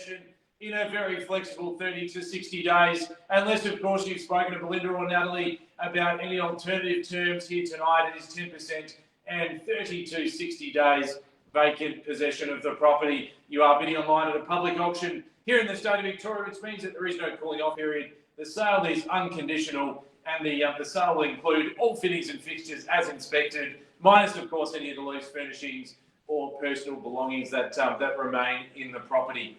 possession in a very flexible 30 to 60 days, unless, of course, you've spoken to Belinda or Natalie about any alternative terms here tonight. It is 10% and 30 to 60 days vacant possession of the property. You are bidding online at a public auction here in the state of Victoria, which means that there is no cooling off period. The sale is unconditional, and the sale will include all fittings and fixtures as inspected, minus, of course, any of the loose furnishings or personal belongings that remain in the property.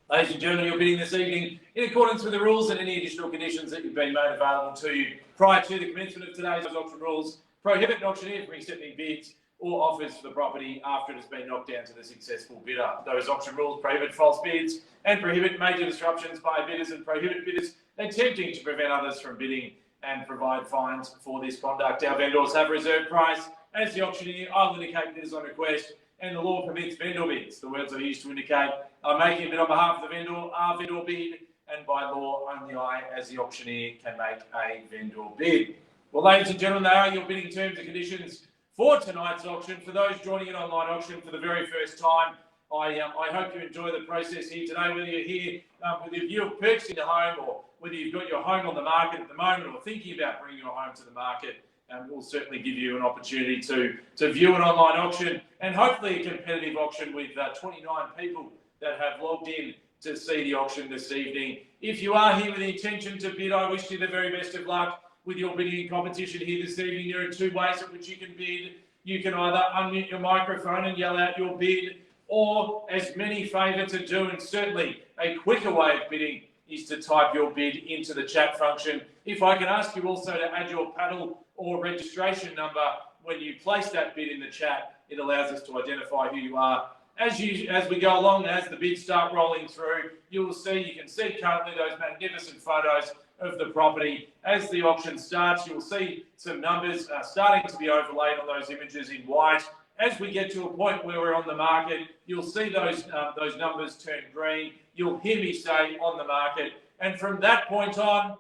Ladies and gentlemen, you're bidding this evening in accordance with the rules and any additional conditions that have been made available to you prior to the commencement of today's auction rules prohibit an auctioneer from accepting bids or offers for the property after it has been knocked down to the successful bidder. Those auction rules prohibit false bids and prohibit major disruptions by bidders and prohibit bidders attempting to prevent others from bidding and provide fines for this conduct. Our vendors have reserved price. As the auctioneer, I will indicate bidders on request, and the law permits vendor bids. The words I use to indicate I'm making a bid on behalf of the vendor are vendor bid, and by law, only I, as the auctioneer, can make a vendor bid. Well, ladies and gentlemen, they are your bidding terms and conditions for tonight's auction. For those joining an online auction for the very first time, I hope you enjoy the process here today, whether you're here with a view of purchasing a home or whether you've got your home on the market at the moment or thinking about bringing your home to the market. We'll certainly give you an opportunity to view an online auction and hopefully a competitive auction with 29 people that have logged in to see the auction this evening. If you are here with the intention to bid, I wish you the very best of luck with your bidding competition here this evening. There are two ways in which you can bid. You can either unmute your microphone and yell out your bid, or, as many favour to do, and certainly a quicker way of bidding, is to type your bid into the chat function. If I can ask you also to add your paddle or registration number when you place that bid in the chat, it allows us to identify who you are. As we go along, as the bids start rolling through, you can see currently those magnificent photos of the property. As the auction starts, you'll see some numbers starting to be overlaid on those images in white. As we get to a point where we're on the market, you'll see those numbers turn green. You'll hear me say on the market. And from that point on,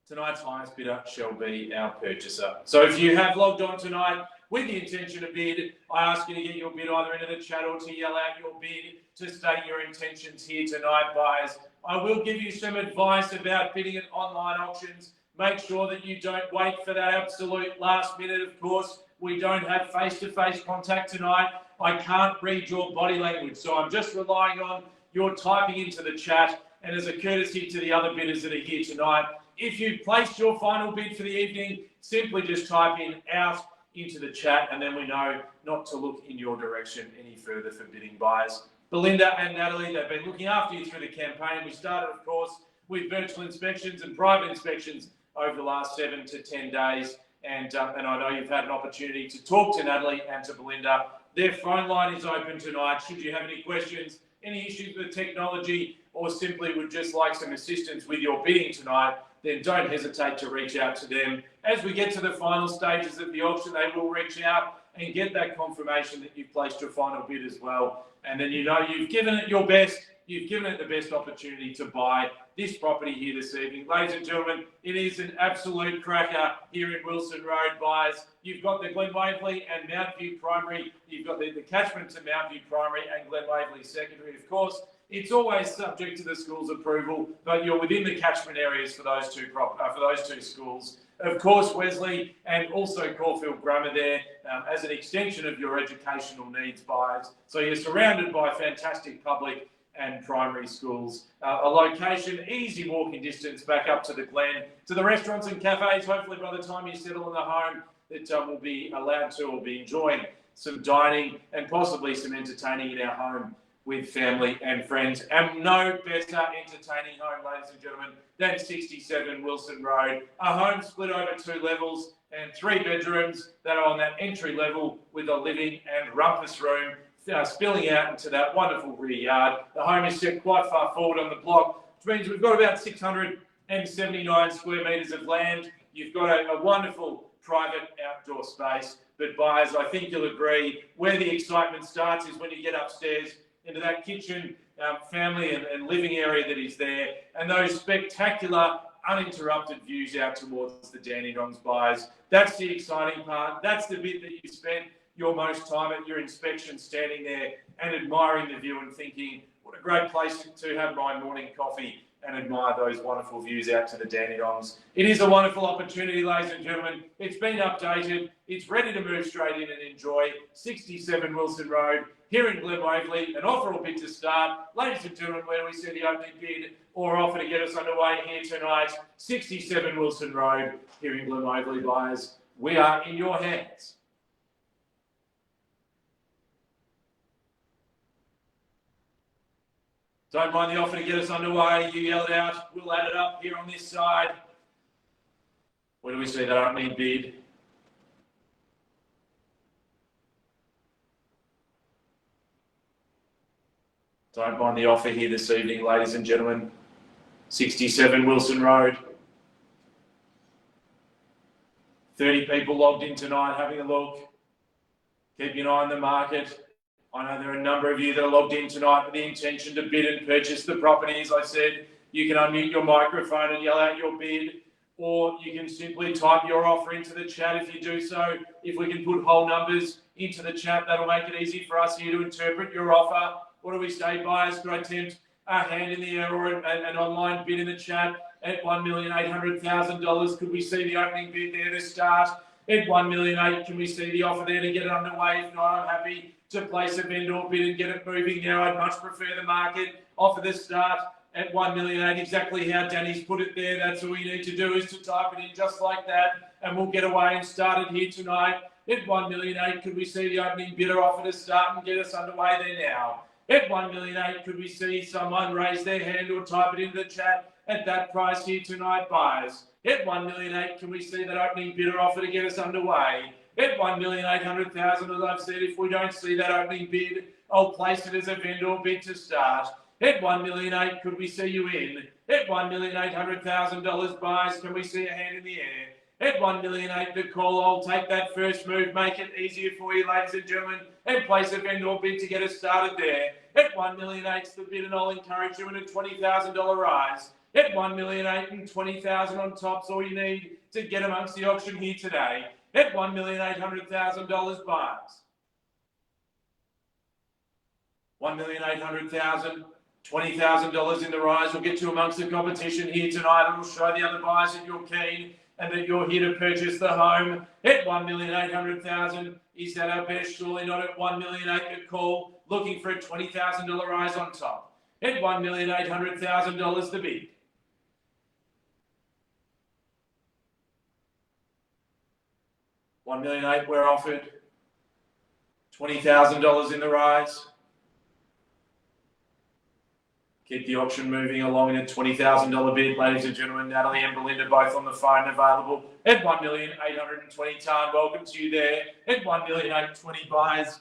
tonight's highest bidder shall be our purchaser. So if you have logged on tonight with the intention to bid, I ask you to get your bid either into the chat or to yell out your bid to state your intentions here tonight, buyers. I will give you some advice about bidding at online auctions. Make sure that you don't wait for that absolute last minute, of course. We don't have face-to-face contact tonight. I can't read your body language, so I'm just relying on your typing into the chat. And as a courtesy to the other bidders that are here tonight, if you've placed your final bid for the evening, simply just type in out into the chat, and then we know not to look in your direction any further for bidding buyers. Belinda and Natalie, they've been looking after you through the campaign. We started, of course, with virtual inspections and private inspections over the last 7 to 10 days. And I know you've had an opportunity to talk to Natalie and to Belinda. Their phone line is open tonight. Should you have any questions, any issues with technology, or simply would just like some assistance with your bidding tonight, then don't hesitate to reach out to them. As we get to the final stages of the auction, they will reach out and get that confirmation that you've placed your final bid as well. And then you know you've given it your best. You've given it the best opportunity to buy this property here this evening. Ladies and gentlemen, it is an absolute cracker here in Wilson Road, buyers. You've got the Glen Waverley and Mount View Primary. You've got the catchment to Mount View Primary and Glen Waverley Secondary, of course. It's always subject to the school's approval, but you're within the catchment areas for those two schools. Of course, Wesley and also Caulfield Grammar there as an extension of your educational needs, buyers. So you're surrounded by fantastic public and primary schools. A location, easy walking distance back up to the Glen, to the restaurants and cafes. Hopefully by the time you settle in the home, that will be allowed to or be enjoying some dining and possibly some entertaining in our home with family and friends. And no better entertaining home, ladies and gentlemen, than 67 Wilson Road. A home split over 2 levels and 3 bedrooms that are on that entry level with a living and rumpus room spilling out into that wonderful rear yard. The home is set quite far forward on the block, which means we've got about 679 square metres of land. You've got a wonderful private outdoor space. But buyers, I think you'll agree, where the excitement starts is when you get upstairs into that kitchen, family and living area that is there, and those spectacular, uninterrupted views out towards the Dandenongs, buyers. That's the exciting part. That's the bit that you spent your most time at your inspection standing there and admiring the view and thinking, What a great place to have my morning coffee and admire those wonderful views out to the Dandenongs. It is a wonderful opportunity, ladies and gentlemen. It's been updated. It's ready to move straight in and enjoy 67 Wilson Road here in Glen Waverley. An offer will be to start. Ladies and gentlemen, where we see the opening bid or offer to get us underway here tonight, 67 Wilson Road here in Glen Waverley, buyers. We are in your hands. Don't mind the offer to get us underway. You yell it out. We'll add it up here on this side. Where do we see that opening bid? Don't mind the offer here this evening, ladies and gentlemen. 67 Wilson Road. 30 people logged in tonight having a look. Keep an eye on the market. I know there are a number of you that are logged in tonight with the intention to bid and purchase the property. As I said, you can unmute your microphone and yell out your bid, or you can simply type your offer into the chat if you do so. If we can put whole numbers into the chat, that'll make it easy for us here to interpret your offer. What do we say, buyers? Could I attempt a hand in the air or an online bid in the chat at $1,800,000? Could we see the opening bid there to start? At $1.8 million, can we see the offer there to get it underway? If not, I'm happy to place a vendor bid and get it moving now. I'd much prefer the market offer the start at $1.8 million. Exactly how Danny's put it there. That's all you need to do is to type it in just like that, and we'll get away and start it here tonight. At $1.8 million, could we see the opening bidder offer to start and get us underway there now? At $1.8 million, could we see someone raise their hand or type it into the chat at that price here tonight, buyers? At $1.8 million, can we see that opening bidder offer to get us underway? At $1,800,000, as I've said, if we don't see that opening bid, I'll place it as a vendor bid to start. At $1.8 million, could we see you in? At $1,800,000, buyers, can we see a hand in the air? At $1.8 million, the call, I'll take that first move, make it easier for you, ladies and gentlemen, and place a vendor bid to get us started there. At $1.8 million, the bid, and I'll encourage you in a $20,000 rise. At $1.8 million and $20,000 on top's all you need to get amongst the auction here today. At $1,800,000, buyers. $1,800,000, $20,000 in the rise. We'll get you amongst the competition here tonight, and we'll show the other buyers that you're keen and that you're here to purchase the home. At $1,800,000, is that our best? Surely not. At $1.8 million, the call, looking for a $20,000 rise on top. At $1,800,000, the bid. $1.8 million, we're offered. $20,000 in the rise. Keep the auction moving along at $20,000 bid, ladies and gentlemen. Natalie and Belinda both on the phone available at $1,820,000. Tan, welcome to you there at $1,820,000 buyers.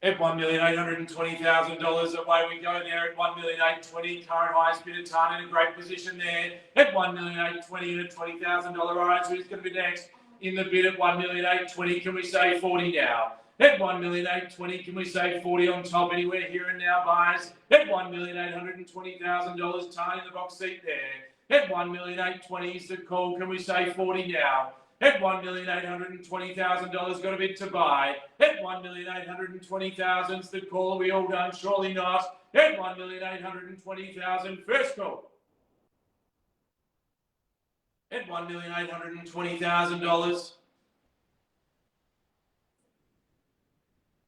At $1,820,000, away we go there at $1,820,000. Current highest bidder, Tan, in a great position there at $1,820,000 and a $20,000 rise. Who's going to be next in the bid at $1,820,000? Can we say 40 now? At $1,820,000, can we say 40 on top? Anywhere here and now, buyers. At $1,820,000, Tan in the box seat there. At $1,820,000 is the call. Can we say 40 now? At $1,820,000, got a bid to buy. At $1,820,000 is the call. Are we all done? Surely not. At $1,820,000, first call. At $1,820,000.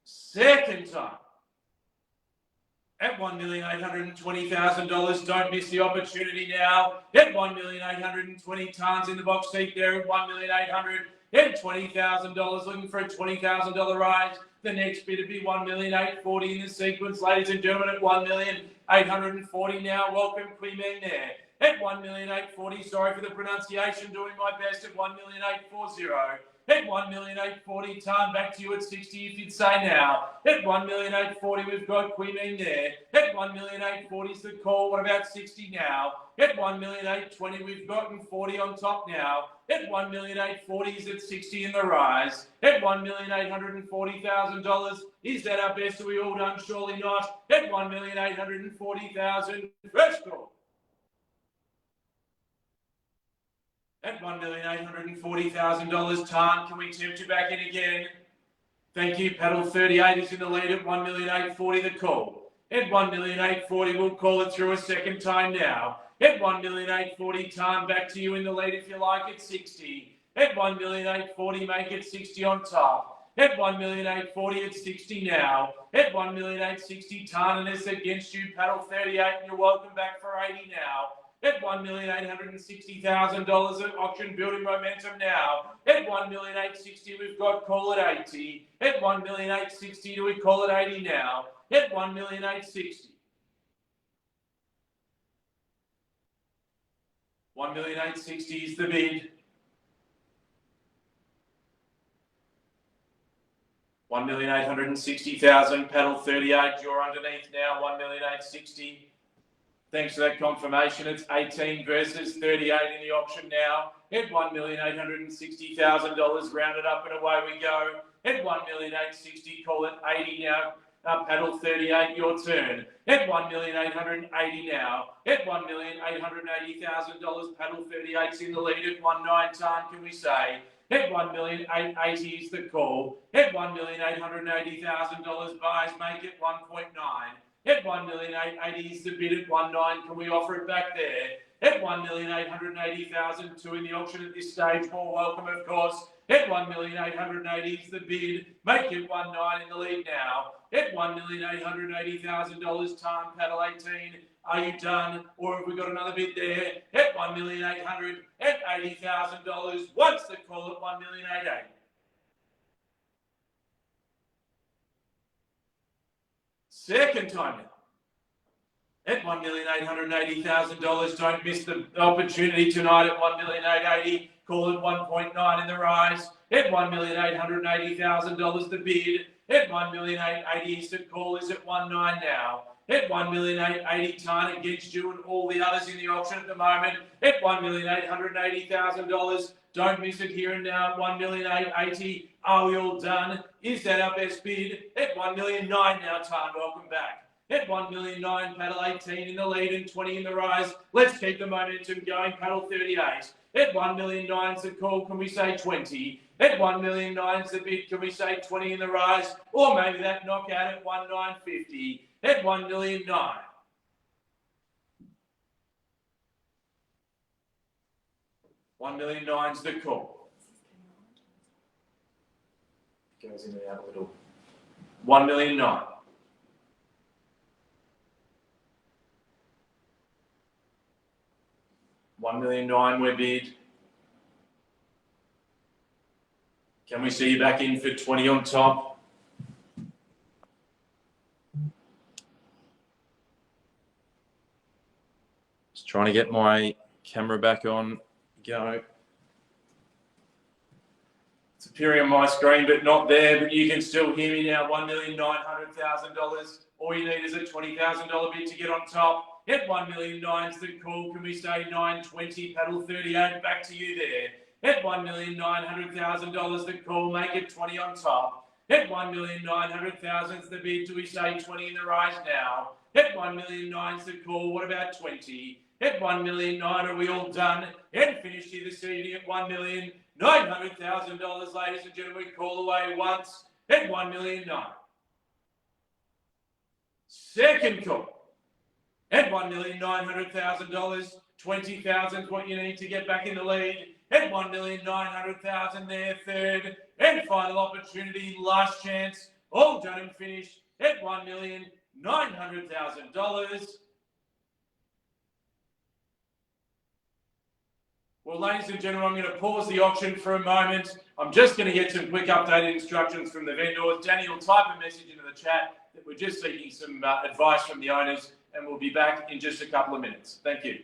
Second time. At $1,820,000, don't miss the opportunity now. At $1,820,000, Tans in the box seat there at $1,820,000, looking for a $20,000 rise. The next bid would be $1,840,000 in the sequence, ladies and gentlemen, at $1,840,000 now. Welcome, Queemeng there. At $1,840,000, sorry for the pronunciation, doing my best at $1,840,000. At $1,840,000, Tan, back to you at 60 if you'd say now. At $1,840,000, we've got Queemeng there. At $1,840,000 is the call. What about 60 now? At $1,820,000, we've gotten 40 on top now. At $1,840,000 is at 60 in the rise. At $1,840,000, is that our best? Are we all done? Surely not. At $1,840,000, first call. At $1,840,000. Tan, can we tempt you back in again? Thank you. Paddle 38 is in the lead at $1,840,000 the call. At $1,840,000, we'll call it through a second time now. At $1,840,000, Tan, back to you in the lead if you like at 60. At $1,840,000, make it 60 on top. At $1,840,000 at 60 now. At $1,860,000, Tan, and it's against you. Paddle 38, and you're welcome back for 80 now. At $1,860,000 at auction, building momentum now. At $1,860,000, we've got call at 80. At $1,860,000, do we call it 80 now? At $1,860,000. $1,860,000 is the bid. $1,860,000, paddle 38, you're underneath now, $1,860,000. Thanks for that confirmation. It's 18 versus 38 in the auction now. At $1,860,000, rounded up and away we go. At $1,860,000, call it 80 now. Paddle 38, your turn. At $1,880,000 now. At $1,880,000, paddle 38's in the lead at 19 Tan, can we say? At $1,880,000 is the call. At $1,880,000, buys make it 1.9. At $1,880,000 is the bid at 19. Can we offer it back there? At $1,880,000, two in the auction at this stage. More welcome, of course. At $1,880,000 is the bid. Make it 19 in the lead now. At $1,880,000, Tan, paddle 18. Are you done? Or have we got another bid there? At $1,880,000. Once the call at $1,880,000. Second time now. At $1,880,000. Don't miss the opportunity tonight at $1,880,000. Call it 1.9 in the rise. At $1,880,000 the bid. At $1,880,000 the call is at 19 now. At $1,880,000 Tan against you and all the others in the auction at the moment. At $1,880,000. Don't miss it here and now. $1,880,000. Are we all done? Is that our best bid? At $1,900,000 now, Tan. Welcome back. At $1,900,000, paddle 18 in the lead and 20 in the rise. Let's keep the momentum going. Paddle 38. At $1,900,000 is the call. Can we say 20? At $1,900,000 is the bid. Can we say 20 in the rise? Or maybe that knockout at $1,950. At $1,900,000. $1,900,000 is the call. Goes in and out a little. $1,900,000. $1,900,000 we're bid. Can we see you back in for 20 on top? Just trying to get my camera back on. Go. It's appearing on my screen, but not there. But you can still hear me now. $1,900,000. All you need is a $20,000 bid to get on top. At $1,900,000 is the call. Can we say 920? Paddle 38. Back to you there. At $1,900,000 the call. Make it 20 on top. At $1,900,000 is the bid. Do we say 20 in the rise now? At $1,900,000 is the call. What about 20? At $1,900,000, are we all done? And finished here this evening at $1,900,000, ladies and gentlemen. We call away once at $1,900,000. Second call at $1,900,000. 20,000 is what you need to get back in the lead. At $1,900,000 there, third and final opportunity, last chance. All done and finished at $1,900,000. Well, ladies and gentlemen, I'm going to pause the auction for a moment. I'm just going to get some quick updated instructions from the vendors. Danny will type a message into the chat that we're just seeking some advice from the owners, and we'll be back in just a couple of minutes. Thank you.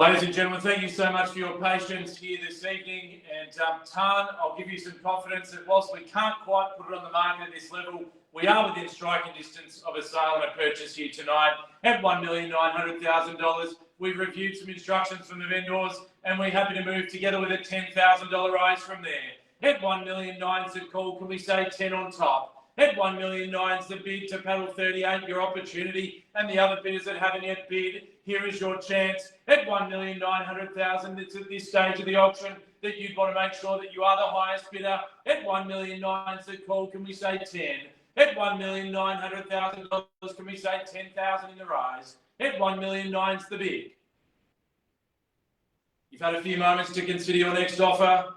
Ladies and gentlemen, thank you so much for your patience here this evening. And Tan, I'll give you some confidence that whilst we can't quite put it on the market at this level, we are within striking distance of a sale and a purchase here tonight at $1,900,000. We've reviewed some instructions from the vendors and we're happy to move together with a $10,000 rise from there. At $1,900,000's the call, can we say 10 on top? At $1,900,000's the bid to paddle 38, your opportunity, and the other bidders that haven't yet bid, here is your chance. At $1,900,000, it's at this stage of the auction that you'd want to make sure that you are the highest bidder. At $1,900,000's the call, can we say 10? At $1,900,000, can we say 10,000 in the rise? At $1,900,000's the bid. You've had a few moments to consider your next offer.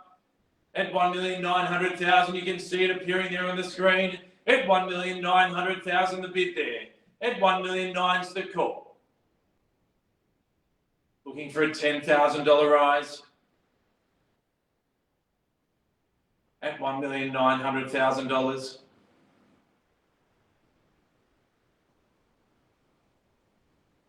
At $1,900,000, you can see it appearing there on the screen. At $1,900,000, the bid there. At $1,900,000's the call. Looking for a $10,000 rise. At $1,900,000.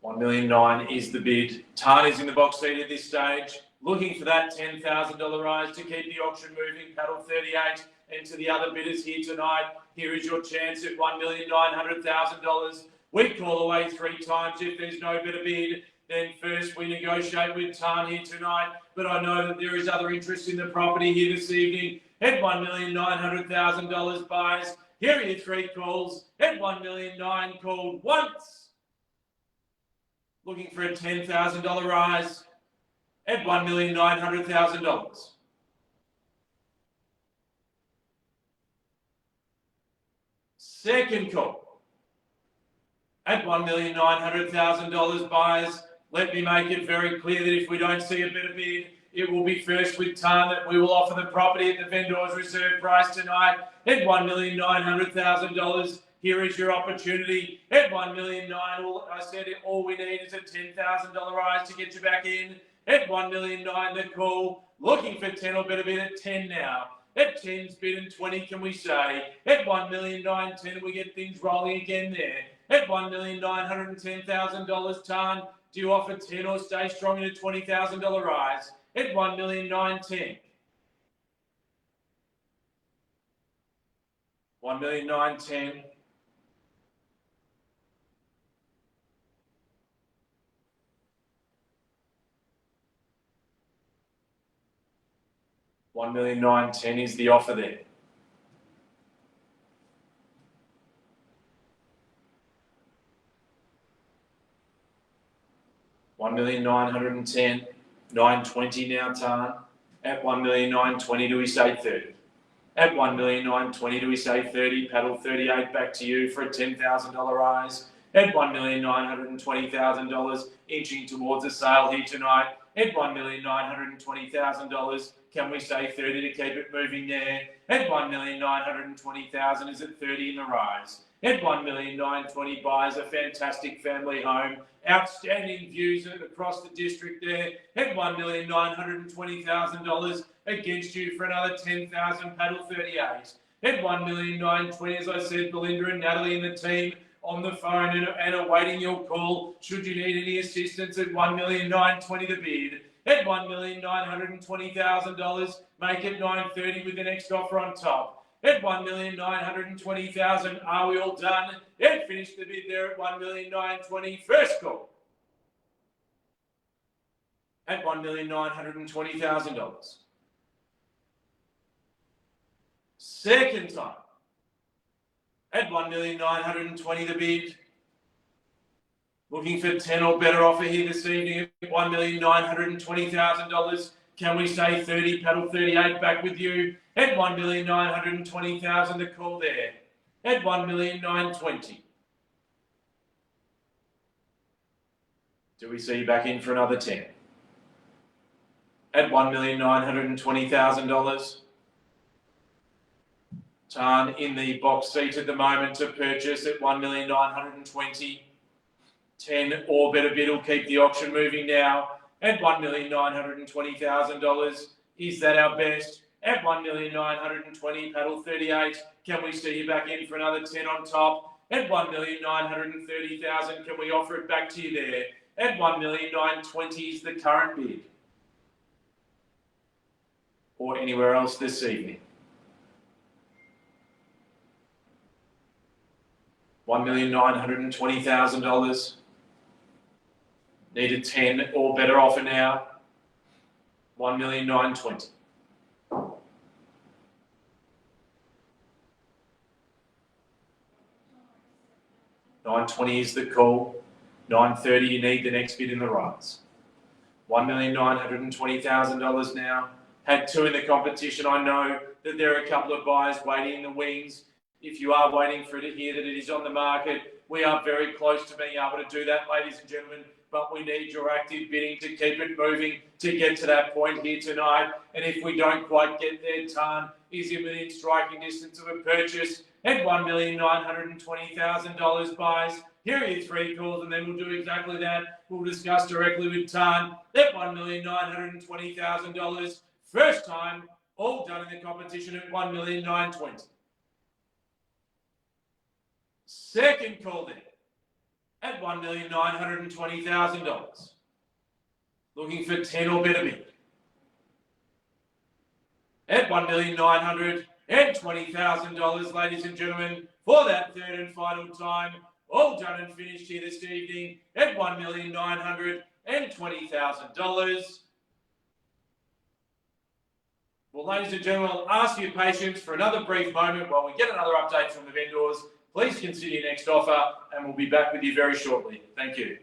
$1,900,000 is the bid. Tan is in the box seat at this stage, looking for that $10,000 rise to keep the auction moving. Paddle 38 and to the other bidders here tonight. Here is your chance at $1,900,000. We call away 3 times. If there's no better bid, then first we negotiate with Tan here tonight. But I know that there is other interest in the property here this evening. At $1,900,000 buys. Here are your 3 calls. At $1,900,000 called once. Looking for a $10,000 rise at $1,900,000. Second call at $1,900,000 buyers. Let me make it very clear that if we don't see a better bid, it will be first with Tan that we will offer the property at the vendor's reserve price tonight at $1,900,000. Here is your opportunity at $1,900,000. I said all we need is a $10,000 rise to get you back in. At $1,900,000 the call. Looking for 10 or better bid at 10 now. At 10's bid and 20, can we say? At $1,900,000, 10, we get things rolling again there. At $1,910,000, Tan, do you offer 10 or stay strong in a $20,000 rise? At $1,910,000, 10. $1,910,000. $1,910,000 is the offer there. $1,910,000, 920 now, Tan. At $1,920,000, do we say 30? At $1,920,000, do we say 30? Paddle 38 back to you for a $10,000 rise. At $1,920,000, inching towards a sale here tonight. At $1,920,000, can we say 30 to keep it moving there? At $1,920,000, is it 30 in the rise? At $1,920,000 buys a fantastic family home, outstanding views across the district there. At $1,920,000 against you for another $10,000, paddle 38. At $1,920,000, as I said, Belinda and Natalie and the team on the phone and awaiting your call. Should you need any assistance at $1,920,000 the bid. At $1,920,000, make it $930,000 with the next offer on top. At $1,920,000, are we all done? Yeah, finish the bid there at $1,920,000. First call. At $1,920,000. Second time. At $1,920,000 the bid. Looking for 10 or better offer here this evening at $1,920,000. Can we say 30? Paddle 38 back with you. At $1,920,000 the call there. At $1,920,000. Do we see you back in for another 10? At $1,920,000. Tan in the box seat at the moment to purchase at $1,920,000. 10 or better bid will keep the auction moving now at $1,920,000. Is that our best? At $1,920,000, paddle 38. Can we see you back in for another 10 on top? At $1,930,000, can we offer it back to you there? and 1,920,000 is the current bid. Or anywhere else this evening. $1,920,000. Needed 10 or better offer now. 1,920,000. 920 is the call. 930, you need the next bid in the rise. $1,920,000 now. Had 2 in the competition. I know that there are a couple of buyers waiting in the wings. If you are waiting for it to hear that it is on the market, we are very close to being able to do that, ladies and gentlemen. But we need your active bidding to keep it moving to get to that point here tonight. And if we don't quite get there, Tan is in within striking distance of a purchase at $1,920,000 buys. Here are your 3 calls, and then we'll do exactly that. We'll discuss directly with Tan at $1,920,000. First time, all done in the competition at $1,920,000. Second call then at $1,920,000. Looking for 10 or better bid. At $1,920,000, ladies and gentlemen, for that third and final time, all done and finished here this evening at $1,920,000. Well, ladies and gentlemen, I'll ask your patience for another brief moment while we get another update from the vendors. Please consider your next offer, and we'll be back with you very shortly. Thank you.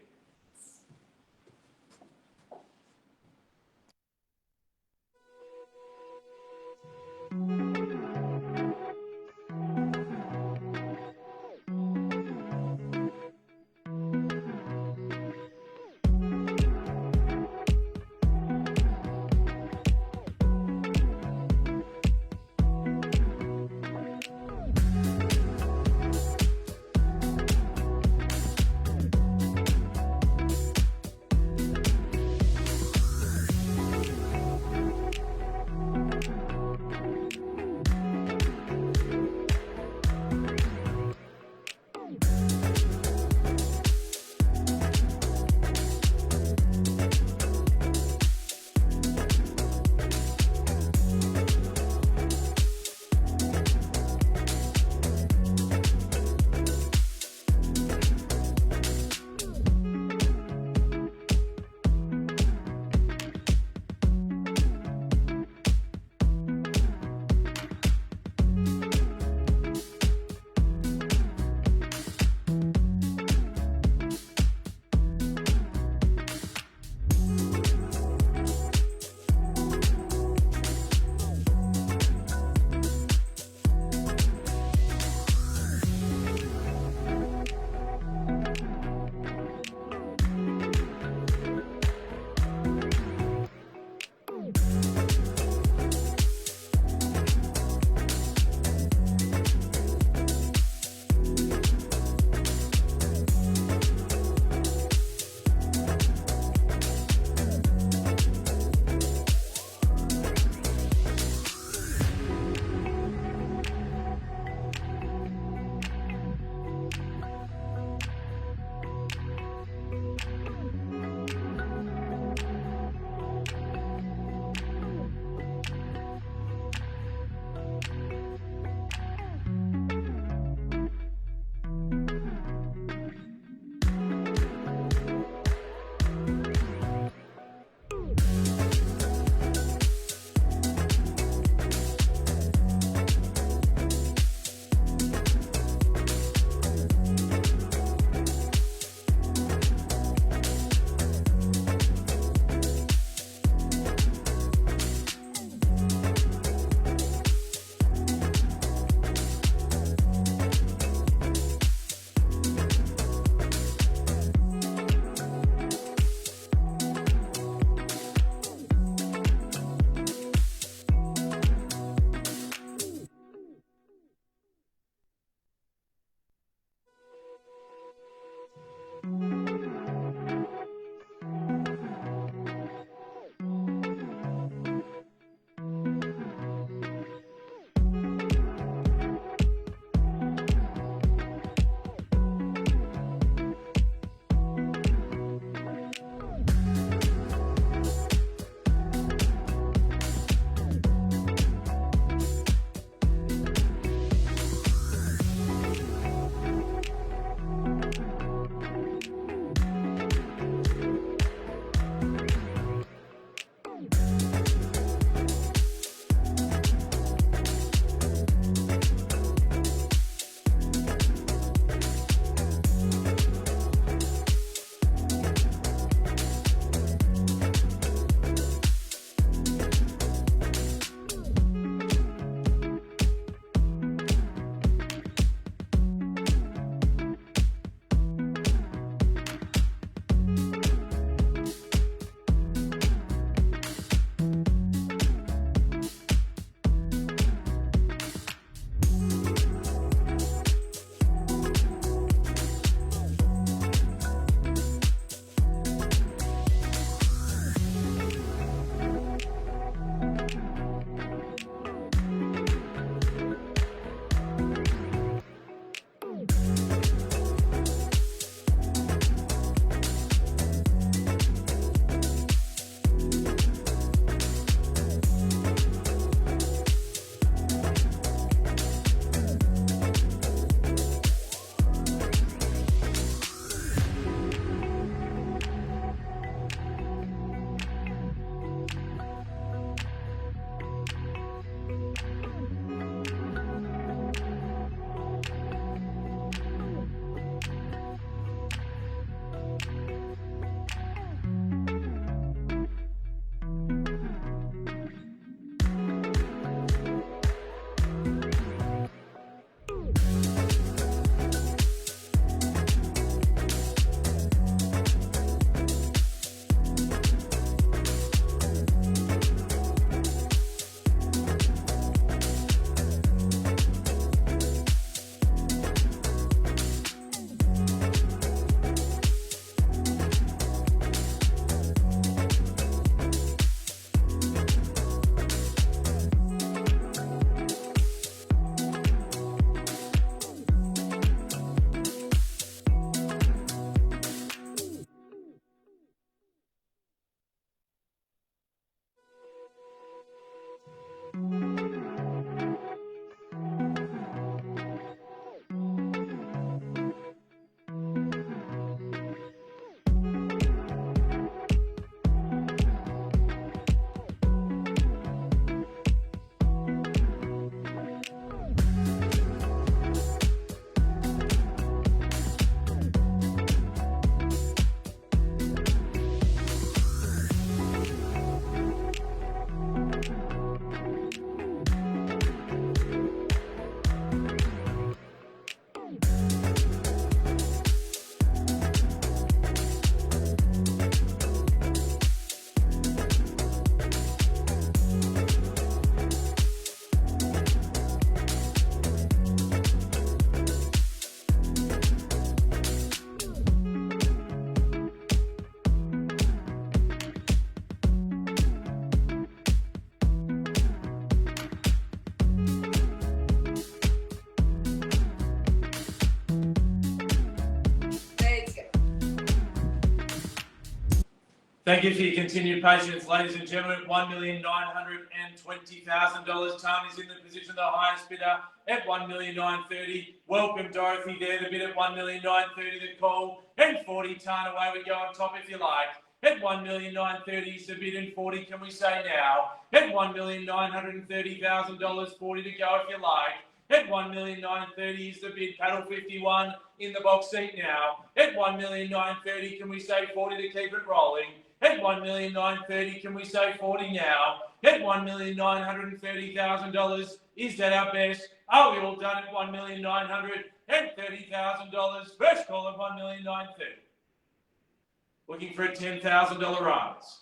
Thank you for your continued patience, ladies and gentlemen. $1,920,000. Tan is in the position, the highest bidder at $1,930,000. Welcome, Dorothy, there, the bid at $1,930,000, the call. And 40, Tan, away we go on top if you like. At $1,930,000 is the bid, and 40, can we say now? At $1,930,000, 40 to go if you like. At $1,930,000 is the bid. Paddle 51 in the box seat now. At $1,930,000, can we say 40 to keep it rolling? At $1,930,000, can we say 40 now? At $1,930,000, is that our best? Are we all done at $1,930,000? First call at $1,930,000. Looking for a $10,000 rise.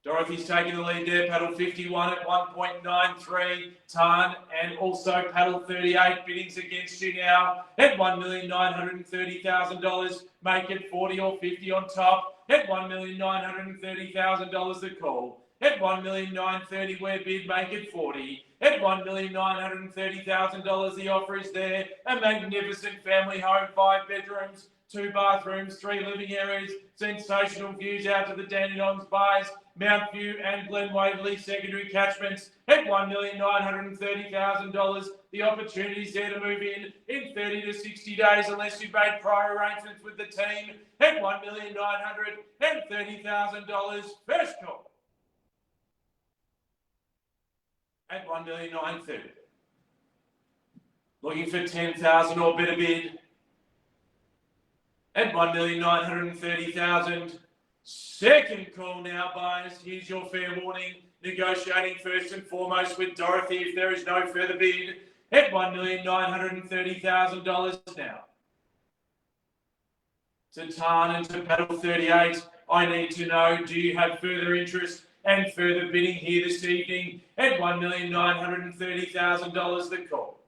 Dorothy's taking the lead there. Paddle 51 at 1.93. Tan and also paddle 38 biddings against you now at $1,930,000. Make it 40 or 50 on top. At $1,930,000 the call. At $1,930,000 we're bid, make it 40. At $1,930,000 the offer is there. A magnificent family home, 5 bedrooms, 2 bathrooms, 3 living areas, sensational views out to the Dandenongs Bays, Mount View and Glen Waverley secondary catchments at $1,930,000. The opportunity's there to move in 30 to 60 days unless you've made prior arrangements with the team at $1,930,000. First call at $1,930,000. Looking for 10,000 or better bid at $1,930,000. Second call now, buyers. Here's your fair warning. Negotiating first and foremost with Dorothy if there is no further bid at $1,930,000 now. To Tan and to paddle 38, I need to know, do you have further interest and further bidding here this evening at $1,930,000 the call?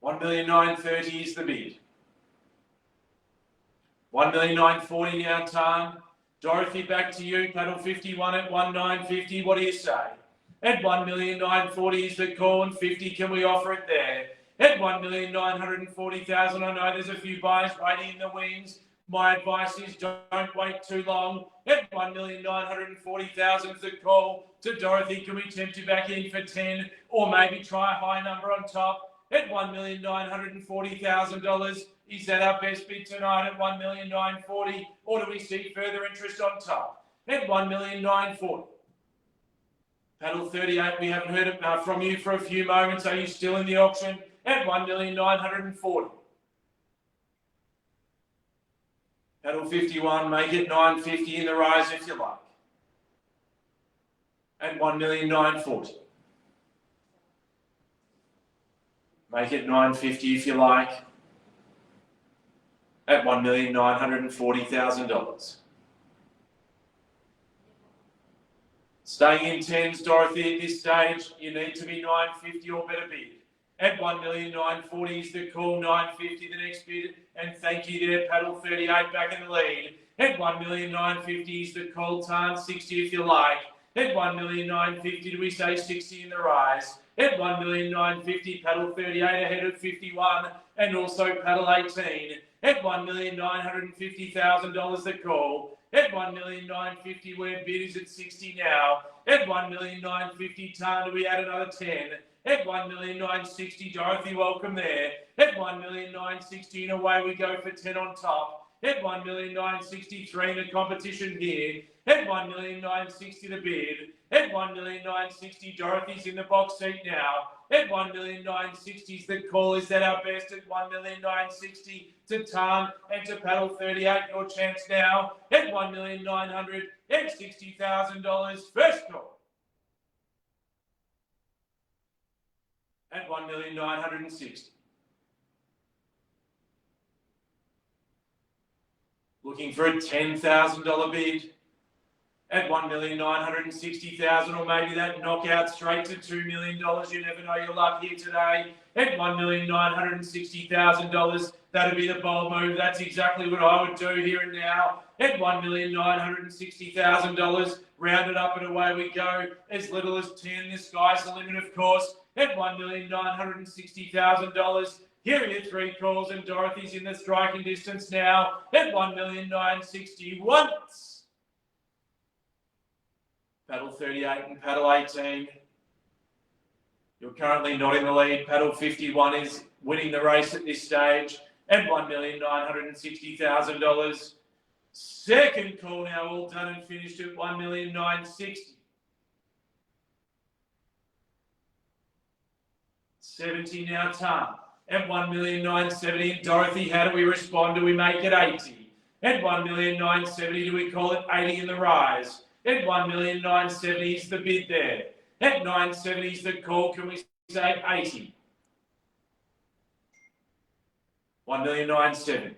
$1,930,000 is the bid. $1,940,000 now, Tan. Dorothy, back to you. Paddle 51 at $1,950,000. What do you say? At $1,940,000 is the call, and 50. Can we offer it there? At $1,940,000. I know there's a few buyers waiting in the wings. My advice is don't wait too long. At $1,940,000 is the call to Dorothy. Can we tempt you back in for 10, or maybe try a high number on top? At $1,940,000. Is that our best bid tonight at $1,940,000, or do we see further interest on top? At $1,940,000. Paddle 38, we haven't heard from you for a few moments. Are you still in the auction? At $1,940,000. Paddle 51, make it $950,000 in the rise if you like. At $1,940,000. Make it $950,000 if you like. At $1,940,000. Staying in tens, Dorothy, at this stage, you need to be $950,000 or better bid. At $1,940,000 is the call, $950,000 the next bid, and thank you there, paddle 38 back in the lead. At $1,950,000 is the call, Tan, 60 if you like. At $1,950,000, do we say 60 in the rise? At $1,950,000, paddle 38 ahead of 51, and also paddle 18. At $1,950,000 the call. At $1,950,000 where bid is at 60 now. At $1,950,000 Tan, do we add another 10? At $1,960,000 Dorothy, welcome there. At $1,960,000 and away we go for 10 on top. At $1,963,000 in the competition here. At $1,960,000 the bid. At $1,960,000 Dorothy's in the box seat now. At $1,960,000 is the call. Is that our best at $1,960,000 to Tan and to paddle 38? Your chance now at $1,960,000. First call at $1,960,000. Looking for a $10,000 bid at $1,960,000, or maybe that knockout straight to $2 million. You never know your luck here today. At $1,960,000, that'd be the bold move. That's exactly what I would do here and now. At $1,960,000, round it up and away we go. As little as 10, the sky's the limit, of course. At $1,960,000, Here are your 3 calls, and Dorothy's in the striking distance now at 1,960,000 once. Paddle 38 and paddle 18. You're currently not in the lead. Paddle 51 is winning the race at this stage at $1,960,000. Second call now, all done and finished at 1,960,000. 70 now, Tom. At 1,970,000. Dorothy, how do we respond? Do we make it 80? At 1,970,000, do we call it 80 in the rise? At 1,970,000 is the bid there. At 970 is the call. Can we say 80? 1,970,000.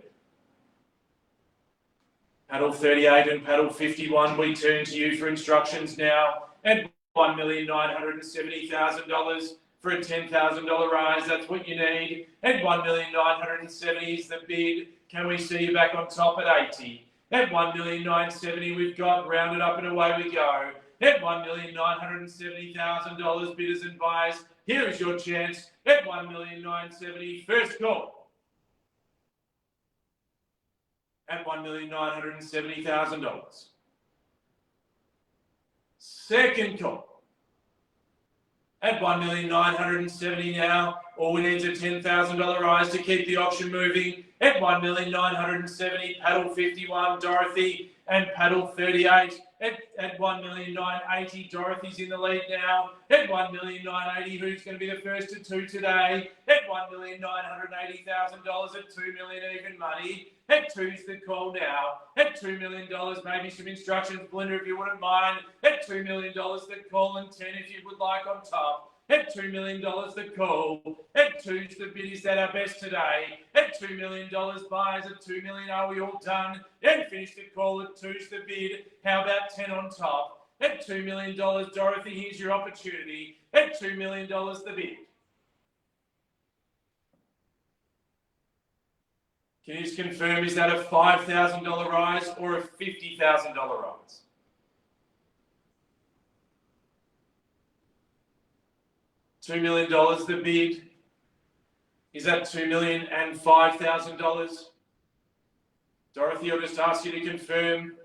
Paddle 38 and paddle 51, we turn to you for instructions now. At $1,970,000 for a $10,000 rise, that's what you need. At 1,970,000 is the bid. Can we see you back on top at 80? At 1,970,000, we've got rounded up and away we go. At $1,970,000, bidders and buyers, here is your chance. At 1,970,000, first call. At $1,970,000. Second call. At $1,970,000 now. All we need is a $10,000 rise to keep the auction moving. At $1,970,000, paddle 51, Dorothy, and paddle 38. At $1,980,000, Dorothy's in the lead now. At $1,980,000, who's going to be the first to 2 today? At $1,980,000 at $2 million even money. At 2's the call now. At $2 million, maybe some instructions, Belinda, if you wouldn't mind. At $2 million, the call, and 10 if you would like on top. At $2 million, the call. At 2's the bid. Is that our best today? At $2 million, buyers at $2 million. Are we all done? And finish the call at 2's the bid. How about 10 on top? At $2 million, Dorothy, here's your opportunity. At $2 million, the bid. Can you just confirm, is that a $5,000 rise or a $50,000 rise? $2 million the bid. Is that $2,005,000? Dorothy, I'll just ask you to confirm.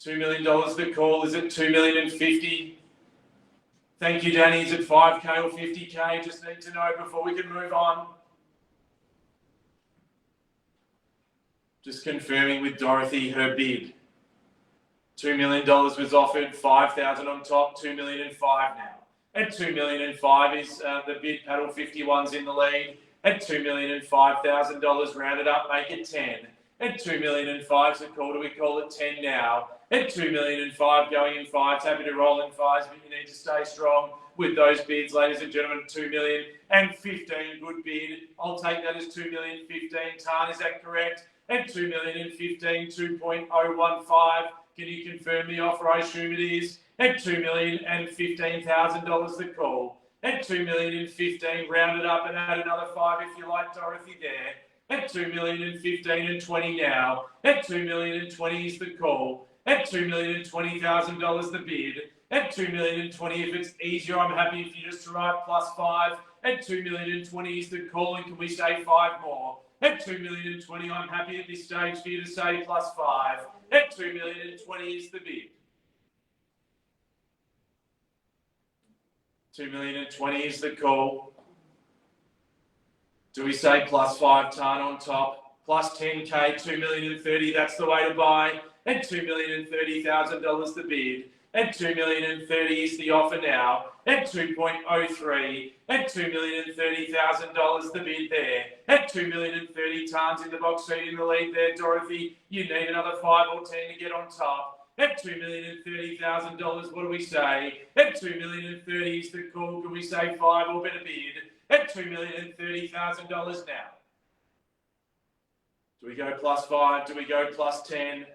$2 million the call. Is it $2,050,000? Thank you, Danny. Is it 5K or 50K? Just need to know before we can move on. Just confirming with Dorothy her bid. $2 million was offered, $5,000 on top, $2,005,000 now. At $2,005,000 is the bid. Paddle 51's in the lead. At $2,005,000 rounded up, make it 10. At $2,005,000 is the call. Do we call it 10 now? At $2,005,000 going in fives. Happy to roll in fives, but you need to stay strong with those bids, ladies and gentlemen. $2,015,000, good bid. I'll take that as $2,015,000. Tan, is that correct? At $2,015,000, 2.015. Can you confirm the offer? I assume it is. At $2,015,000 the call. At $2,015,000, round it up and add another 5 if you like, Dorothy, there. At $2,015,000 and 20 now. At $2,020,000 is the call. At $2,020,000 the bid. At $2,020,000, if it's easier, I'm happy if you just write +5. At $2,020,000 is the call, and can we say 5 more? At $2,020,000, I'm happy at this stage for you to say +5. At $2,020,000 is the bid. $2,020,000 is the call. Do we say +5, Tan on top? +10K, $2,030,000, that's the way to buy. At $2,030,000 the bid. At $2,030,000 is the offer now. At 2.03. At $2,030,000 the bid there. At $2,030,000, Tan's in the box seat in the lead there, Dorothy. You need another 5 or 10 to get on top. At $2,030,000, what do we say? At $2,030,000 is the call. Can we say 5 or better bid? At $2,030,000 now. Do we go +5? Do we go +10?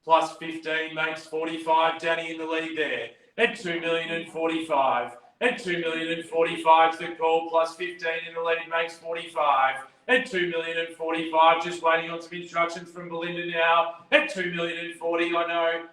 +15 makes 45. Danny in the lead there. At $2,045,000. At $2,045,000 the call. +15 in the lead makes 45. At $2,045,000, just waiting on some instructions from Belinda now. At $2,040,000, I know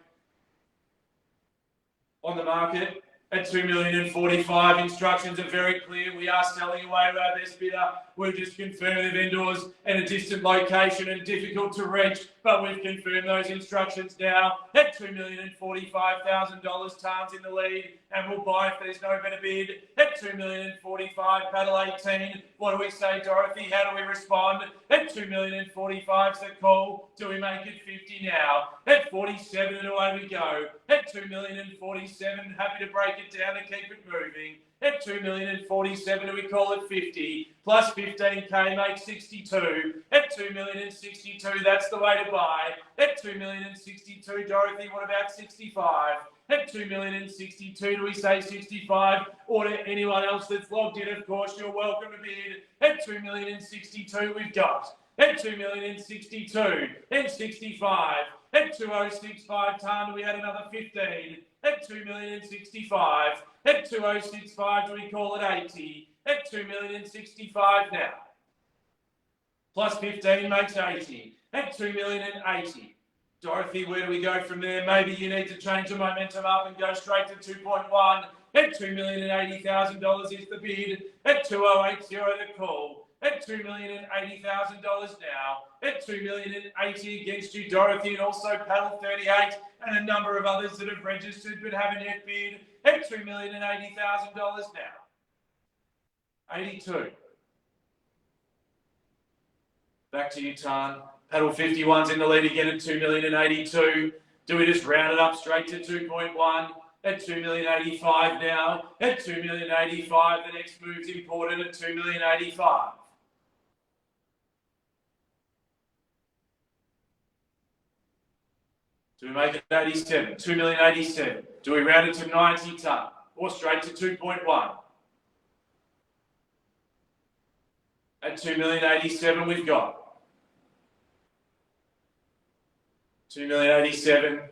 on the market at $2,045,000. Instructions are very clear. We are selling away to our best bidder. We've just confirmed the vendors in a distant location and difficult to reach, but we've confirmed those instructions now at $2,045,000. Tarn's in the lead, and we'll buy if there's no better bid at $2,045,000. Paddle 18. What do we say, Dorothy? How do we respond? At $2,045,000 is the call. Do we make it 50 now? At 47, and away we go. At $2,047,000. Happy to break it down and keep it moving. At $2,047,000, do we call it 50? Plus 15k makes 62. At $2,062,000, that's the way to buy. At $2,062,000, Dorothy, what about 65? At $2,062,000, do we say 65? Or to anyone else that's logged in, of course, you're welcome to bid. At $2,062,000, we've got. At $2,062,000 and 65. At 2065, Tarn, we had another 15. At $2,065,000. At 2065, do we call it 80? At $2,065,000 now. Plus 15 makes 80. At $2,080,000. Dorothy, where do we go from there? Maybe you need to change the momentum up and go straight to 2.1. At $2,080,000 is the bid. At 2080, the call. At $2,080,000 now. At $2,080,000 against you, Dorothy, and also Paddle 38 and a number of others that have registered but haven't yet bid. At $2,080,000 now. 82. Back to you, Tarn. Paddle 51's in the lead again at $2,082,000. Do we just round it up straight to 2.1? At $2,085,000 now. At $2,085,000, the next move's important at $2,085,000. Do we make it 87? $2,087,000. Do we round it to 90 ton or straight to 2.1? At $2,087,000 we've got. $2,087,000.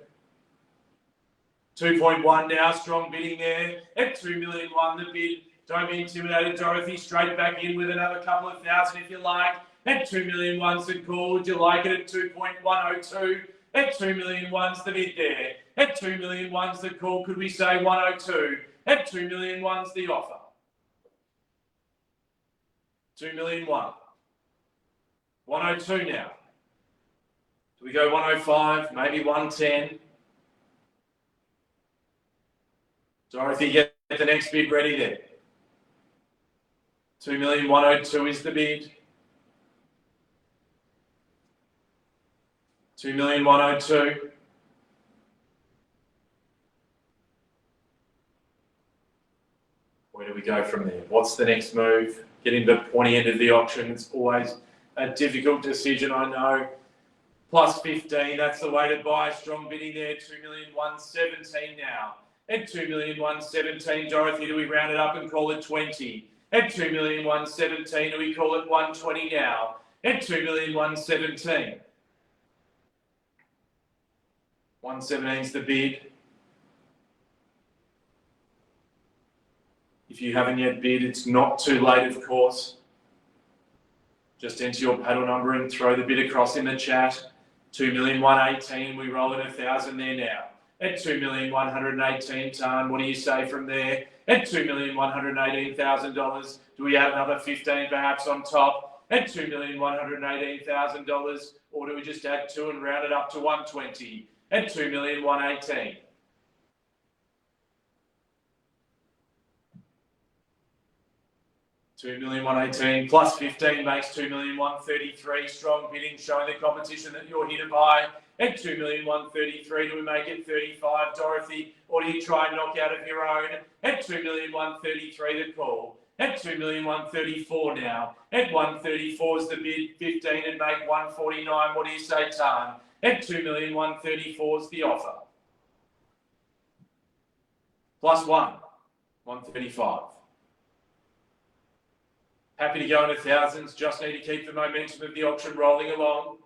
2.1 now, strong bidding there. At $2,001,000 the bid. Don't be intimidated, Dorothy. Straight back in with another couple of thousand if you like. At $2,001,000's the call. Would you like it at 2.102? At $2,001,000's the bid there. At $2,001,000's the call. Could we say 102? At $2,001,000's the offer. $2,001,000. 102 now. Do we go 105? Maybe 110? Dorothy, get the next bid ready there. 2,102,000 is the bid. 2,102,000. Where do we go from there? What's the next move? Getting to the pointy end of the auction. It's always a difficult decision, I know. Plus 15, that's the way to buy. Strong bidding there. 2,117,000 now. At 2,117,000, Dorothy, do we round it up and call it 20? At 2,117,000, do we call it 120 now? At 2,117,000. 117's the bid. If you haven't yet bid, it's not too late, of course. Just enter your paddle number and throw the bid across in the chat. 2,118,000, we roll in 1,000 there now. At 2,118,000, Tarn, what do you say from there? At $2,118,000, do we add another 15 perhaps on top? At $2,118,000, or do we just add 2 and round it up to 120? At 2,118,000. $2,118,000 plus 15 makes $2,133,000. Strong bidding, showing the competition that you're here to buy. At $2,133,000, do we make it 35, Dorothy, or do you try and knock out of your own? At $2,133,000, the call. At $2,134,000 now. At 134 is the bid, 15 and make 149. What do you say, Tarn? At $2,134,000 is the offer. Plus 1, 135. Happy to go into thousands, just need to keep the momentum of the auction rolling along.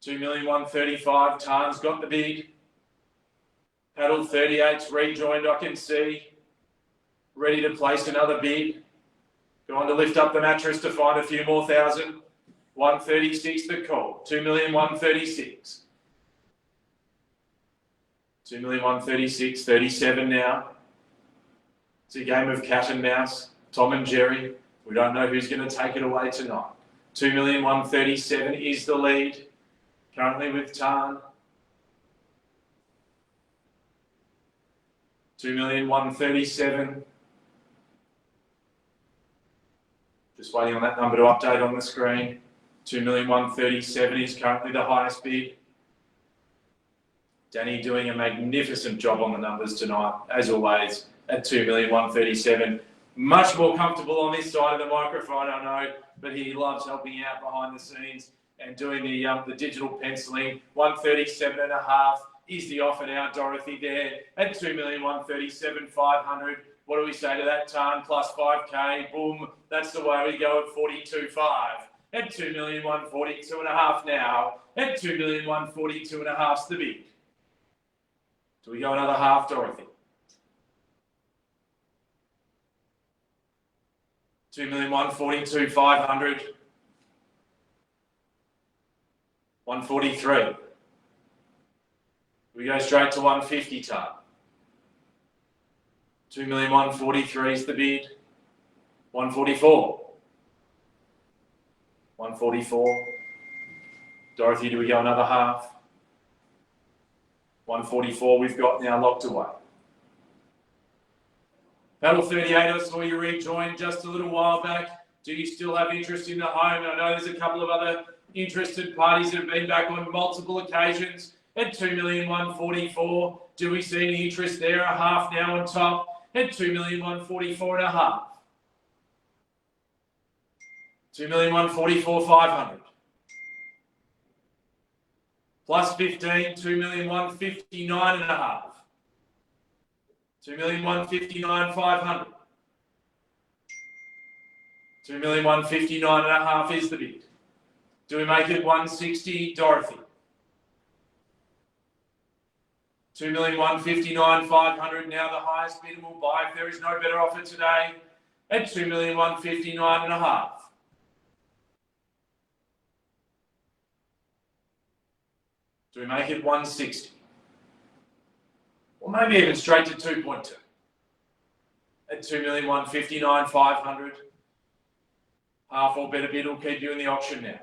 2,135,000, Tarn's got the bid. Paddle 38's rejoined, I can see. Ready to place another bid. Going to lift up the mattress to find a few more thousand. 136 the call, 2,136,000. 2,136,000, 37 now. It's a game of cat and mouse, Tom and Jerry. We don't know who's going to take it away tonight. 2,137,000 is the lead, currently with Tarn. 2,137,000. Just waiting on that number to update on the screen. 2,137,000 is currently the highest bid. Danny doing a magnificent job on the numbers tonight, as always, at 2,137,000. Much more comfortable on this side of the microphone, I know, but he loves helping out behind the scenes and doing the digital penciling. 137.5 is the offer now, Dorothy, there at 2,137,500. What do we say to that, Tarn? Plus 5K, boom, that's the way we go at 42.5. At 2,142.5 now. At 2,142.5's the bid. Do we go another half, Dorothy? 2,142,500. 143. We go straight to 150, Tarn. 2,143 is the bid. 144. 144. Dorothy, do we go another half? 144 we've got now locked away. Paddle 38, I saw you rejoin just a little while back. Do you still have interest in the home? I know there's a couple of other interested parties that have been back on multiple occasions. At 2,144,000, do we see any interest there? A half now on top. At 2,144,500. 2,144,500. Plus 15, 2,159,500. 2,159,500. 2,159,500 is the bid. Do we make it 160, Dorothy? 2,159,500 now the highest bid will buy if there is no better offer today at 2,159,500. Do we make it 160? Or maybe even straight to 2.2 at 2,159,500. Half or better bid will keep you in the auction now.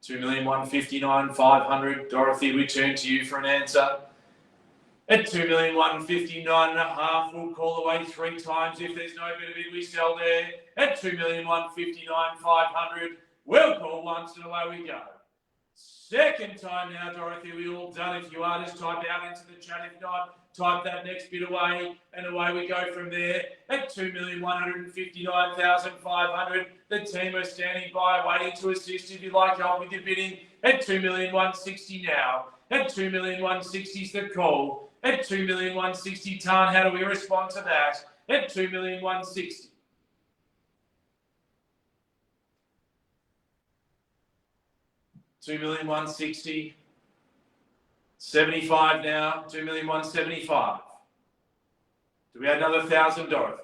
2,159,500. Dorothy, we turn to you for an answer. At 2,159,500, we'll call away 3 times. If there's no better bid, we sell there. At 2,159,500, we'll call once and away we go. Second time now, Dorothy, we all done. If you are, just type out into the chat. If not, type that next bid away, and away we go from there. At 2,159,500, the team are standing by, waiting to assist if you'd like help with your bidding. At 2,160,000 now. At 2,160,000's the call. At 2,160,000, Tarn, how do we respond to that? At 2,160,000. 2,160,000. 75 now. 2,175,000. Do we add another 1,000, Dorothy?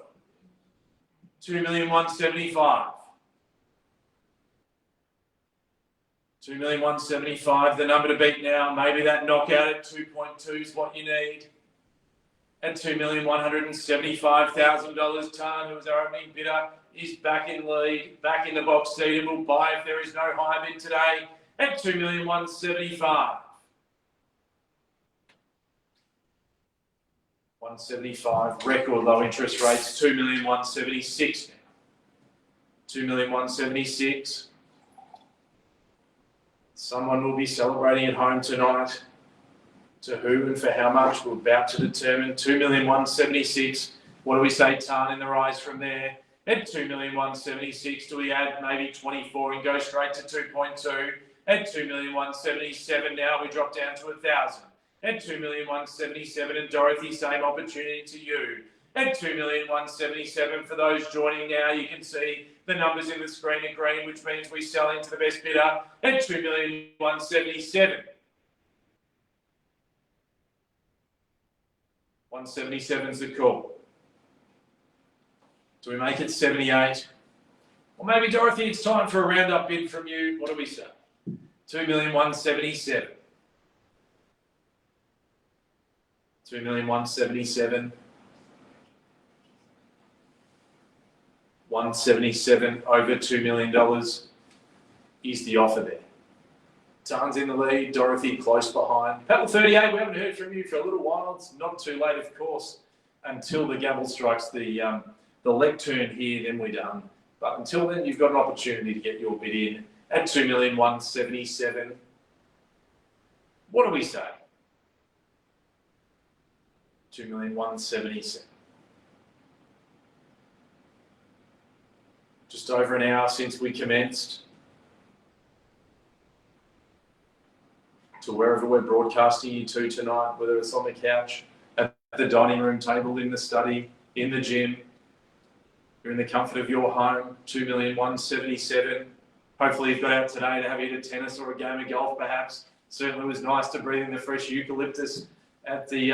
2,175,000. 2,175,000. The number to beat now. Maybe that knockout at 2.2 is what you need. At $2,175,000, Tarn, who was our opening bidder, is back in lead, back in the box seat, and will buy if there is no higher bid today. At 2,175,000. 175, record low interest rates, 2,176,000 now. 2,176,000. Someone will be celebrating at home tonight. To who and for how much, we're about to determine. 2,176,000. What do we say, Tarn, in the rise from there? At 2,176,000, do we add maybe 24 and go straight to 2.2? At 2,177,000 now, we drop down to 1,000. At 2,177,000, and Dorothy, same opportunity to you. At 2,177,000, for those joining now, you can see the numbers in the screen in green, which means we sell into the best bidder at 2,177,000. 177's the call. Do we make it 78? Or maybe, Dorothy, it's time for a round-up bid from you. What do we say? 2,177,000. 2,177,000. 177 over $2 million is the offer there. Tarn's in the lead, Dorothy close behind. Paddle 38, we haven't heard from you for a little while. It's not too late, of course, until the gavel strikes the lectern here, then we're done. But until then, you've got an opportunity to get your bid in at 2,177,000. What do we say? 2,177,000. Just over an hour since we commenced. To wherever we're broadcasting you to tonight, whether it's on the couch, at the dining room table, in the study, in the gym, you're in the comfort of your home, 2,177,000. Hopefully you've got out today to have either tennis or a game of golf perhaps. Certainly it was nice to breathe in the fresh eucalyptus at the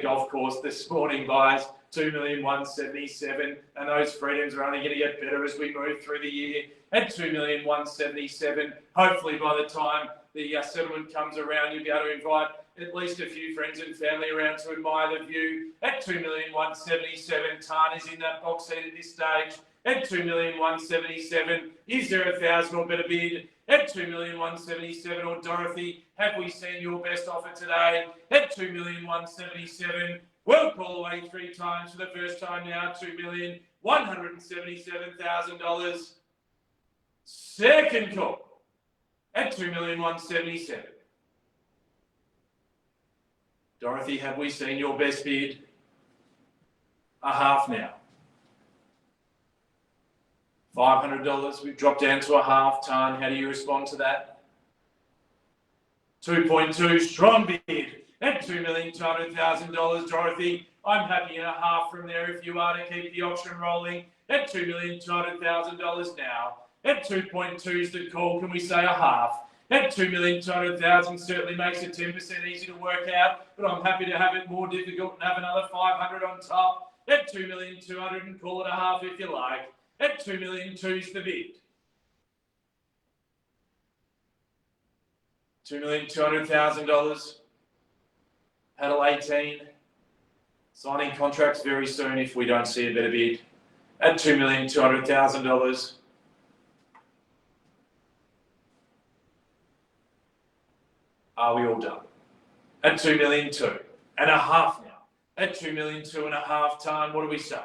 golf course this morning, guys. 2,177,000, and those freedoms are only going to get better as we move through the year at 2,177,000. Hopefully by the time the settlement comes around, you'll be able to invite at least a few friends and family around to admire the view at 2,177,000. Tarn is in that box seat at this stage at 2,177,000. Is there 1,000 or better bid at 2,177,000? Or Dorothy, have we seen your best offer today at 2,177,000? Well, call away 3 times for the first time now, $2,177,000. Second call at 2,177,000. Dorothy, have we seen your best bid? A half now. $500, we've dropped down to a half. Tarn, how do you respond to that? 2.2, strong bid at $2,200,000. Dorothy, I'm happy in a half from there if you are to keep the auction rolling at $2,200,000 now. At 2.2 is the call. Can we say a half? At 2,200,000 certainly makes it 10% easy to work out, but I'm happy to have it more difficult and have another 500 on top. At 2,200,000 and call it a half if you like. At 2,200,000 is the bid. $2,200,000. Paddle 18. Signing contracts very soon if we don't see a better bid. At $2,200,000. Are we all done? At 2,200,000 and a half now. At 2,200,000 and a half. Tarn, what do we say?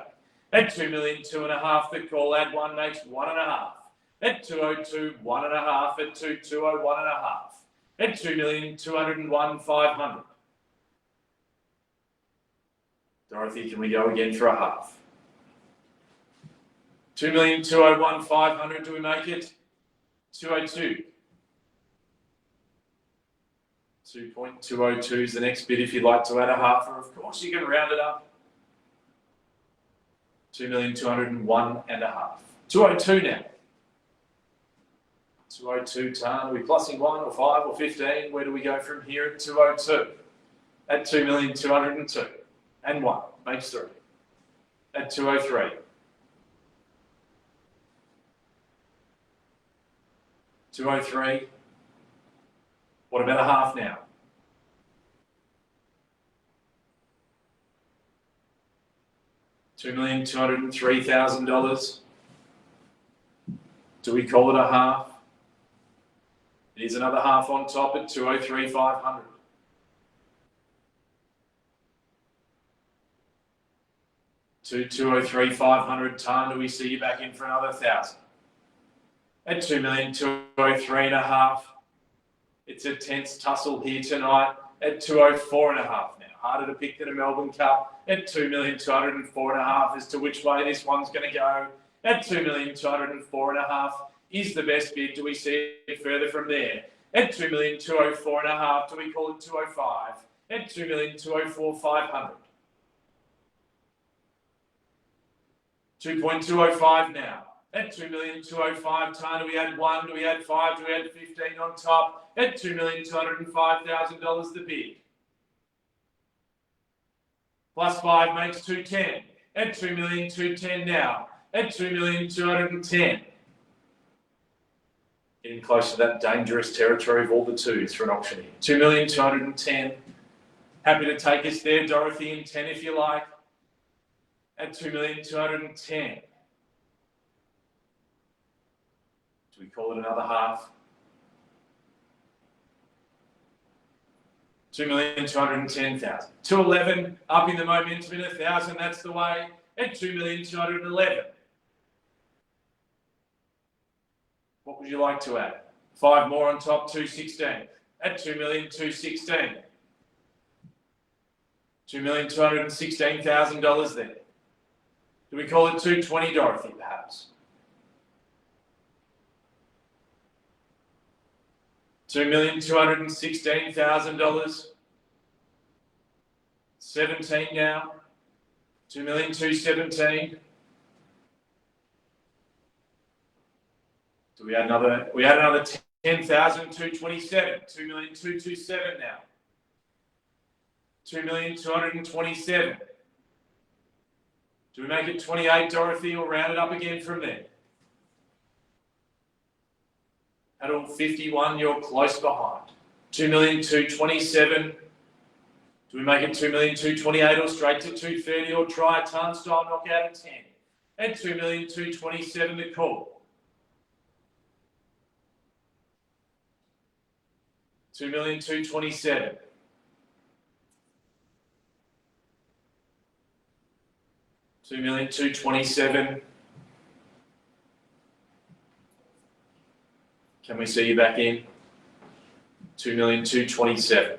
At 2,200,000 and a half, the call, add 1 makes 1.5. At 202, 1.5. At 220, 1.5. At 2,201,500. Dorothy, can we go again for a half? 2,201,500, do we make it? 202. 2.202 is the next bid if you'd like to add a half, or of course you can round it up. 2,201,500. 202 now. 202, Tarn. Are we plussing 1 or 5 or 15? Where do we go from here at 202? At 2,202 and 1 makes 3. At 203. 203. What about a half now? $2,203,000. Do we call it a half? It is another half on top at 203,500. To 203,500. Tarn, do we see you back in for another 1,000? At 2,203,500. It's a tense tussle here tonight at 204.5 now. Harder to pick than a Melbourne Cup at 2,204,500 as to which way this one's going to go. At 2,204,500 is the best bid. Do we see it further from there? At 2,204,500, do we call it 205? At 2,204,500. 2.205 now. At 2,205,000, Tarn, do we add 1? Do we add 5? Do we add 15 on top? At $2,205,000 the bid. Plus 5 makes 210. At 2,210,000 now. At 2,210,000. Getting close to that dangerous territory of all the twos for an auctioneer. 2,210,000. Happy to take us there, Dorothy, in 10 if you like, at 2,210,000. Do we call it another half? 2,210,000. 211, up in the momentum in 1,000, that's the way, at 2,211,000. What would you like to add? 5 more on top, 216, at 2,216,000. $2,216,000 there. Do we call it 220, Dorothy, perhaps? $2,216,000. 17 now. 2,217,000. Do we add another? We add another 10,227. 2,227,000 now. 2,227,000. Do we make it 28, Dorothy, or round it up again from there? At all 51, you're close behind. 2,227,000. Do we make it 2,228,000 or straight to 230 or try a ton style knockout at 10? And 2,227,000 to call. 2,227,000. 2,227,000. Can we see you back in? 2,227,000.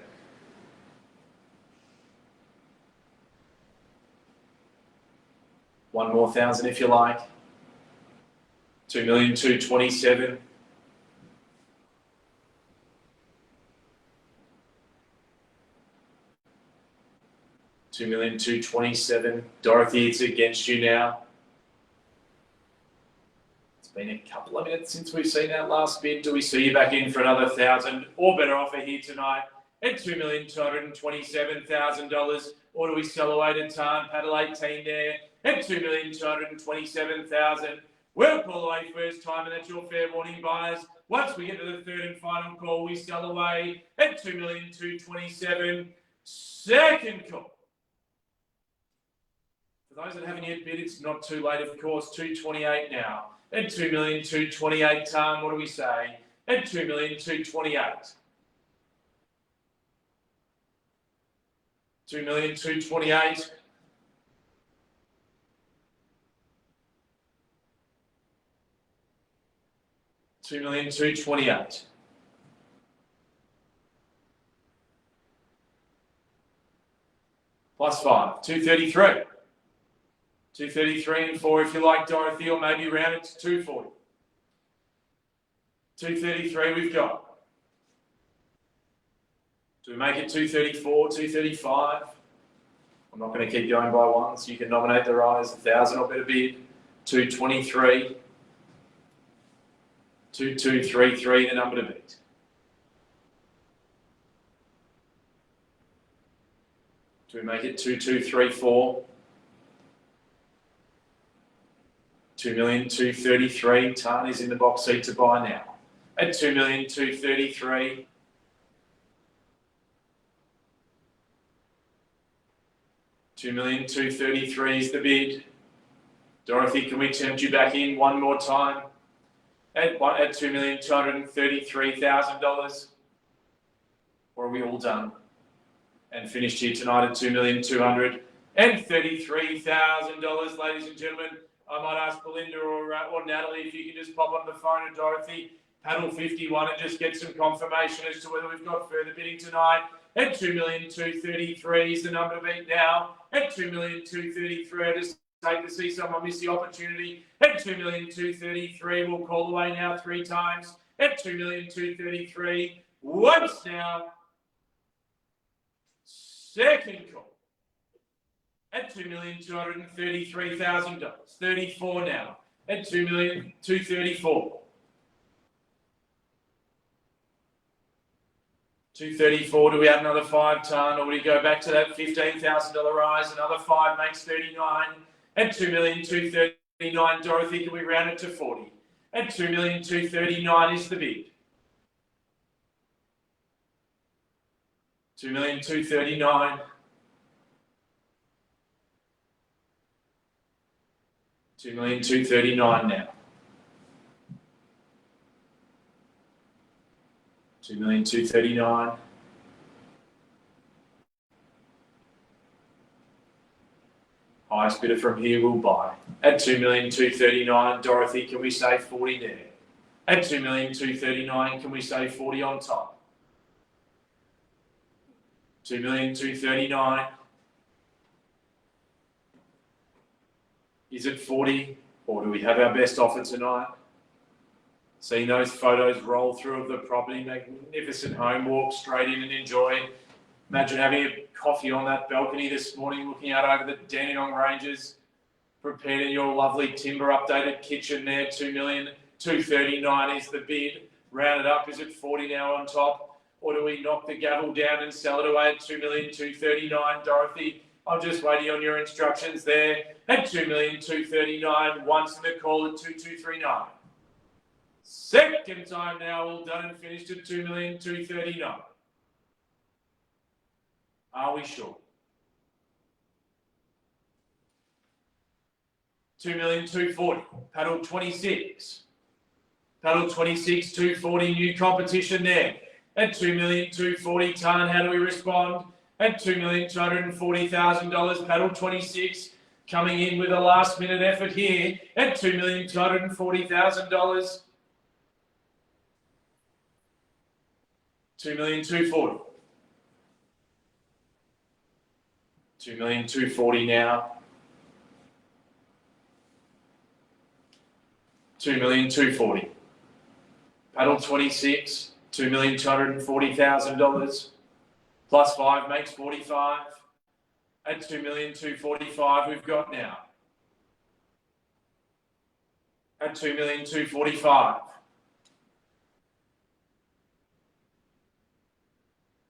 One more thousand if you like. 2,227,000. 2,227,000. Dorothy, it's against you now. It's been a couple of minutes since we've seen that last bid. Do we see you back in for another 1,000 or better offer here tonight at $2,227,000? Or do we sell away to Tarn, paddle 18 there at $2,227,000? We'll call away first time, and that's your fair warning, buyers. Once we get to the third and final call, we sell away at $2,227,000. Second call. For those that haven't yet bid, it's not too late, of course. 228 now. At 2,228,000, Tarn, what do we say? At 2,228,000. 2,228,000. 2,228,000. Plus 5, 233. 233 and 4 if you like, Dorothy, or maybe round it to 240. 233 we've got. Do we make it 234, 235? I'm not going to keep going by ones. You can nominate the rise, 1,000 or better bid. 223. 2233, the number to beat. Do we make it 2234? 2,233,000. Tarn is in the box seat to buy now. At 2,233,000. 2,233,000 is the bid. Dorothy, can we tempt you back in one more time? At $2,233,000. Or are we all done? And finished here tonight at $2,233,000, ladies and gentlemen. I might ask Belinda or Natalie if you can just pop on the phone to Dorothy, paddle 51, and just get some confirmation as to whether we've got further bidding tonight. At 2,233,000 is the number to beat now. At 2,233,000, I just hate to see someone miss the opportunity. At 2,233,000, we'll call away now 3 times. At 2,233,000, once now. Second call. At $2,233,000. 34 now. At 2,234,000. 234. Do we add another 5 ton, or do we go back to that $15,000 rise? Another 5 makes 39. At 2,239,000. Dorothy, can we round it to 40? At 2,239,000 is the bid. 2,239,000. 2,239,000 now. 2,239,000. Highest bidder from here will buy. At 2,239,000, Dorothy, can we say 40 there? At 2,239,000, can we say 40 on top? 2,239,000. Is it 40, or do we have our best offer tonight? Seeing those photos roll through of the property, magnificent home walk, straight in and enjoy. Imagine having a coffee on that balcony this morning, looking out over the Dandenong Ranges, prepared in your lovely timber updated kitchen there. 2,239,000 is the bid. Rounded up, is it 40 now on top? Or do we knock the gavel down and sell it away at 2,239,000, Dorothy? I'm just waiting on your instructions there. At 2,239,000, once in the call at 2,239,000. Second time now, all done and finished at 2,239,000. Are we sure? 2,240,000. Paddle 26. Paddle 26, 240, new competition there. At 2,240,000, Tan, how do we respond? At $2,240,000, paddle 26, coming in with a last minute effort here at $2,240,000. 2,240,000. 2,240,000 now. 2,240,000. Paddle 26, $2,240,000. Plus 5 makes 45. At 2,245,000 we've got now. At 2,245,000.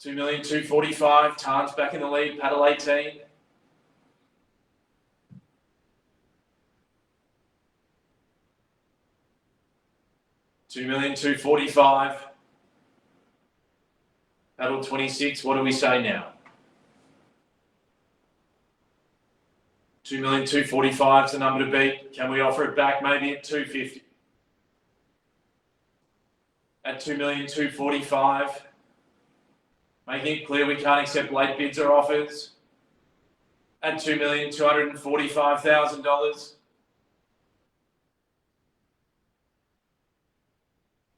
2,245,000. Tan's back in the lead. Paddle 18. $2,245,000. Paddle 26. What do we say now? 2,245,000 is the number to beat. Can we offer it back maybe at 250? At 2,245,000. Making it clear we can't accept late bids or offers. At $2,245,000.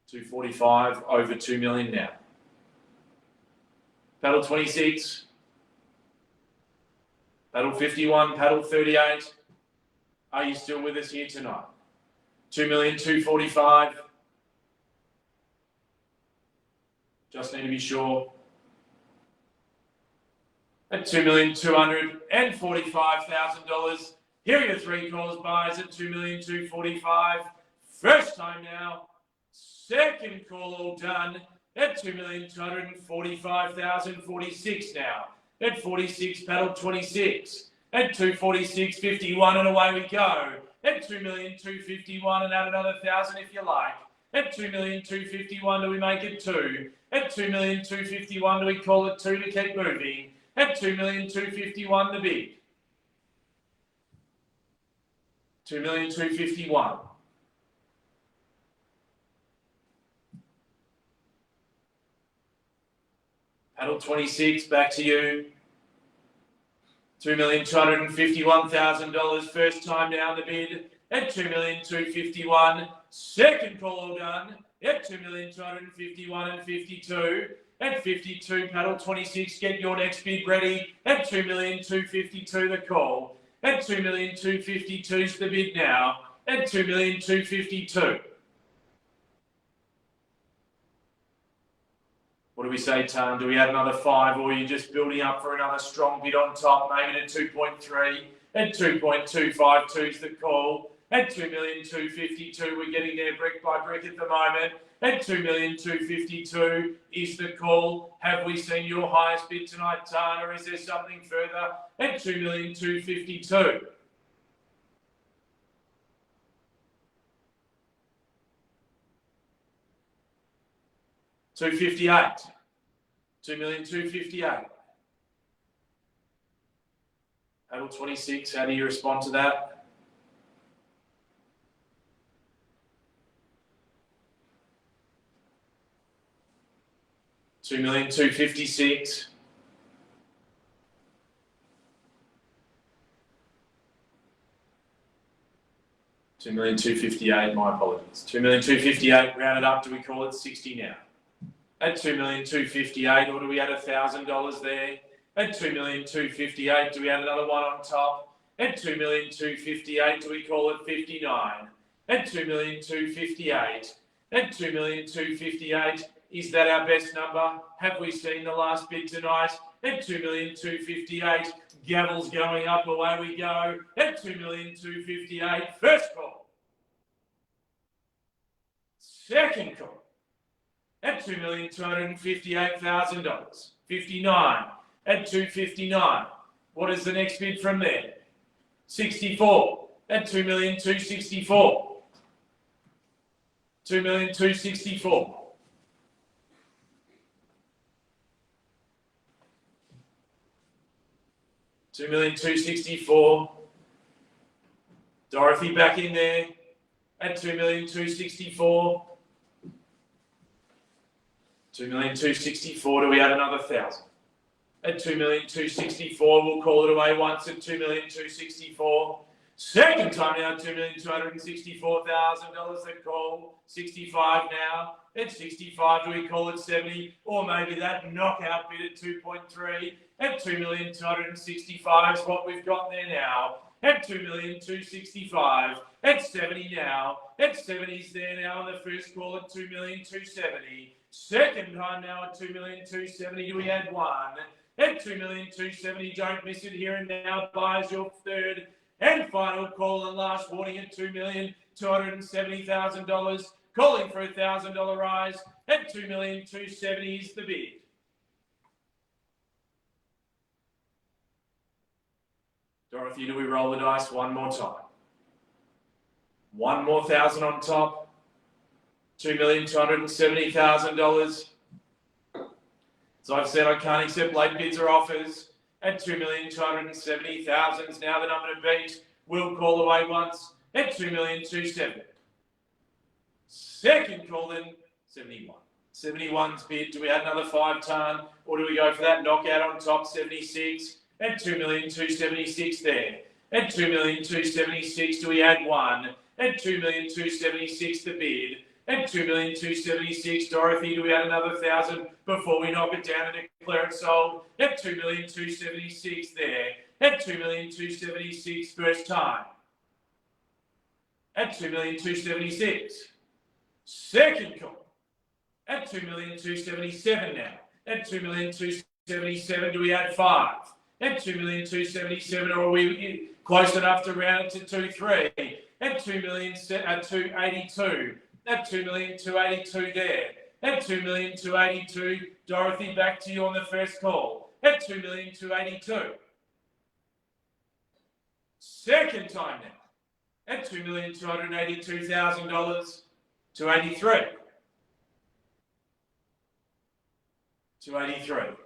245 over 2 million now. Paddle 26. Paddle 51, paddle 38. Are you still with us here tonight? 2,245,000. Just need to be sure. At $2,245,000. Here are your three calls, buyers at 2,245,000. First time now. Second call all done at 2,245,000. 46 now. At 46, paddle 26. At 246.51 and away we go. At 2,251,000 and add another 1,000 if you like. At 2,251,000 do we make it 2? At 2,251,000 do we call it 2 to keep moving? At 2,251,000 the bid. 2,251,000. Paddle 26, back to you. $2,251,000. First time down the bid at 2,251,000. Second call all done at 2,251,000 and 52. At 52, paddle 26, get your next bid ready. At 2,252,000 the call. At 2,252,000 is the bid now. At 2,252,000. What do we say, Tan? Do we add another 5 or are you just building up for another strong bid on top, maybe to 2.3? At 2.252 is the call. At 2,252,000, we're getting there brick by brick at the moment. At 2,252,000 is the call. Have we seen your highest bid tonight, Tan, or is there something further? At 2,252,000. 258. 2,258,000. Paddle 26, how do you respond to that? $2,256,000. 2,258,000, my apologies. 2,258,000 rounded up, do we call it 60 now? At 2,258,000, or do we add $1,000 there? At 2,258,000, do we add another one on top? At 2,258,000, do we call it 59? At 2,258,000, at 2,258,000, is that our best number? Have we seen the last bid tonight? At 2,258,000, gavel's going up, away we go. At 2,258,000, first call. Second call. At $2,258,000. 59. At 259. What is the next bid from there? 64. At 2,264,000. 2,264,000. 2,264,000. Dorothy back in there at 2,264,000. 2,264,000. Do we add another 1,000? At 2,264,000, we'll call it away once at 2,264,000. Second time now, $2,264,000. That call 65 now. At 65, do we call it 70, or maybe that knockout bid at 2.3? At 2,265,000 is what we've got there now. At 2,265,000. At 70 now. At 70 is there now on the first call at 2,270,000. Second time now at 2,270,000. Do we add one? At 2,270,000. Don't miss it here and now. Buys your third and final call and last warning at $2,270,000. Calling for $1,000 rise at 2,270,000 is the bid. Dorothy, do we roll the dice one more time? One more 1,000 on top. $2,270,000. So I've said I can't accept late bids or offers. At 2,270,000 is now the number to beat. We'll call away once at 2,270,000. Second call then 71. 71's bid. Do we add another 5 ton, or do we go for that knockout on top? 76 at 2,276,000 there. At 2,276,000, do we add one? At 2,276,000 the bid. At 2,276,000, Dorothy, do we add another 1,000 before we knock it down and declare it sold? At 2,276,000 there. At 2,276,000 first time. At 2,276,000. Second call. At 2,277,000 now. At 2,277,000, do we add 5? At 2,277,000, or are we close enough to round it to 2.3? At 2,282,000. At 2,282,000 there. At 2,282,000, Dorothy, back to you on the first call. At 2,282,000. Second time now. At $2,282,000 to 83. 283.